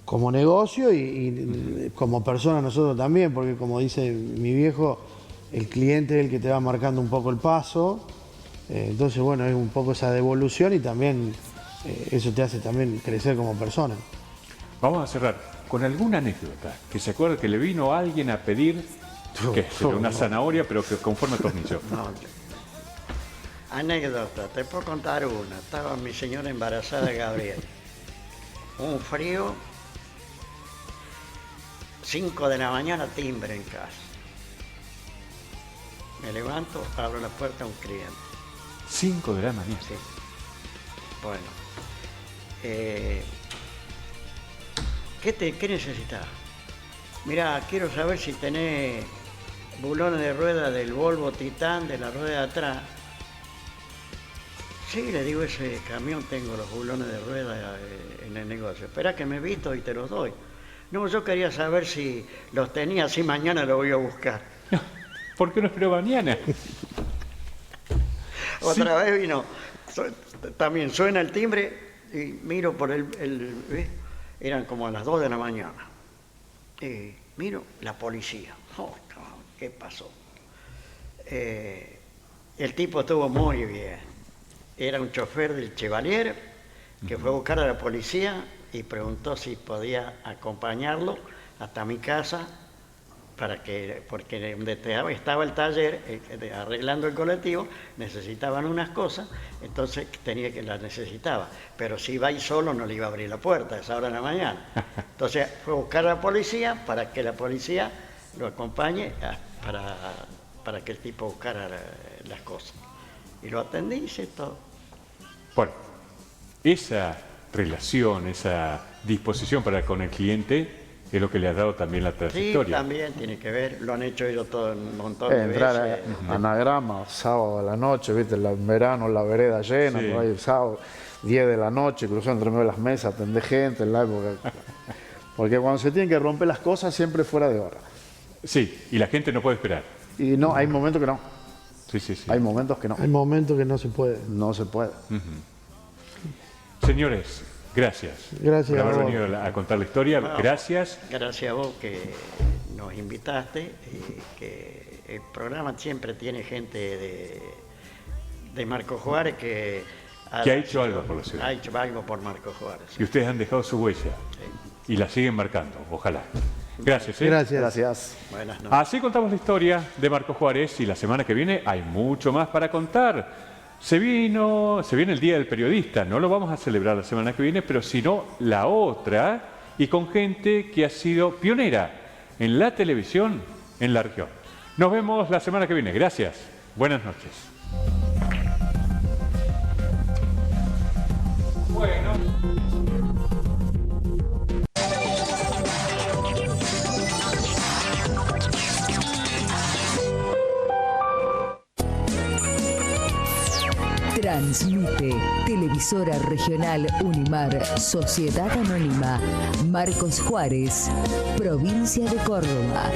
como negocio y como persona nosotros también, porque como dice mi viejo, el cliente es el que te va marcando un poco el paso, entonces es un poco esa devolución y también eso te hace también crecer como persona. Vamos a cerrar con alguna anécdota que se acuerde que le vino a alguien a pedir una zanahoria, pero que conforme tornillo. Anécdota, te puedo contar una. Estaba mi señora embarazada, Gabriel. Un frío, 5 de la mañana, timbre en casa. Me levanto, abro la puerta a un cliente. 5 de la mañana. Sí. Bueno. ¿Qué necesitas? Mirá, quiero saber si tenés bulones de rueda del Volvo Titán, de la rueda de atrás. Sí, le digo, ese camión tengo los bulones de rueda en el negocio. Espera que me he visto y te los doy. No, yo quería saber si los tenía, así mañana lo voy a buscar. ¿Por qué no esperó mañana? Otra vez vino, también suena el timbre y miro por eran como a las 2 de la mañana. Miro, la policía. Oh, ¿qué pasó? El tipo estuvo muy bien. Era un chofer del Chevalier que fue a buscar a la policía y preguntó si podía acompañarlo hasta mi casa porque donde estaba el taller arreglando el colectivo, necesitaban unas cosas, entonces las necesitaba. Pero si iba ahí solo no le iba a abrir la puerta a esa hora de la mañana. Entonces fue a buscar a la policía para que la policía lo acompañe para que el tipo buscara las cosas. Y lo atendí y hice todo. Bueno, esa relación, esa disposición para con el cliente es lo que le ha dado también la trayectoria. Sí, también tiene que ver, lo han hecho ellos todo un montón de entrar veces. a Anagrama, sábado a la noche, ¿viste? En verano, la vereda llena, Sí. por ahí, sábado, 10 de la noche, cruzando entre medio de las mesas, atender gente en la época. Porque cuando se tienen que romper las cosas, siempre fuera de hora. Sí, y la gente no puede esperar. Y no, hay momentos que no. Sí, sí, sí. Hay momentos que no. Hay momentos que no se puede. No se puede. Señores, gracias. Gracias por haber a vos. venido a contar la historia. Bueno, Gracias. Gracias a vos que nos invitaste y que el programa siempre tiene gente de Marcos Juárez que ha hecho algo por la ciudad. Ha hecho algo por Marcos Juárez. Y ustedes han dejado su huella y la siguen marcando, ojalá. Gracias. Gracias. Buenas noches. Así contamos la historia de Marcos Juárez y la semana que viene hay mucho más para contar. Se viene el Día del Periodista, no lo vamos a celebrar la semana que viene, pero sino la otra, y con gente que ha sido pionera en la televisión en la región. Nos vemos la semana que viene. Gracias. Buenas noches. Bueno. Transmite Televisora Regional Unimar, Sociedad Anónima, Marcos Juárez, Provincia de Córdoba.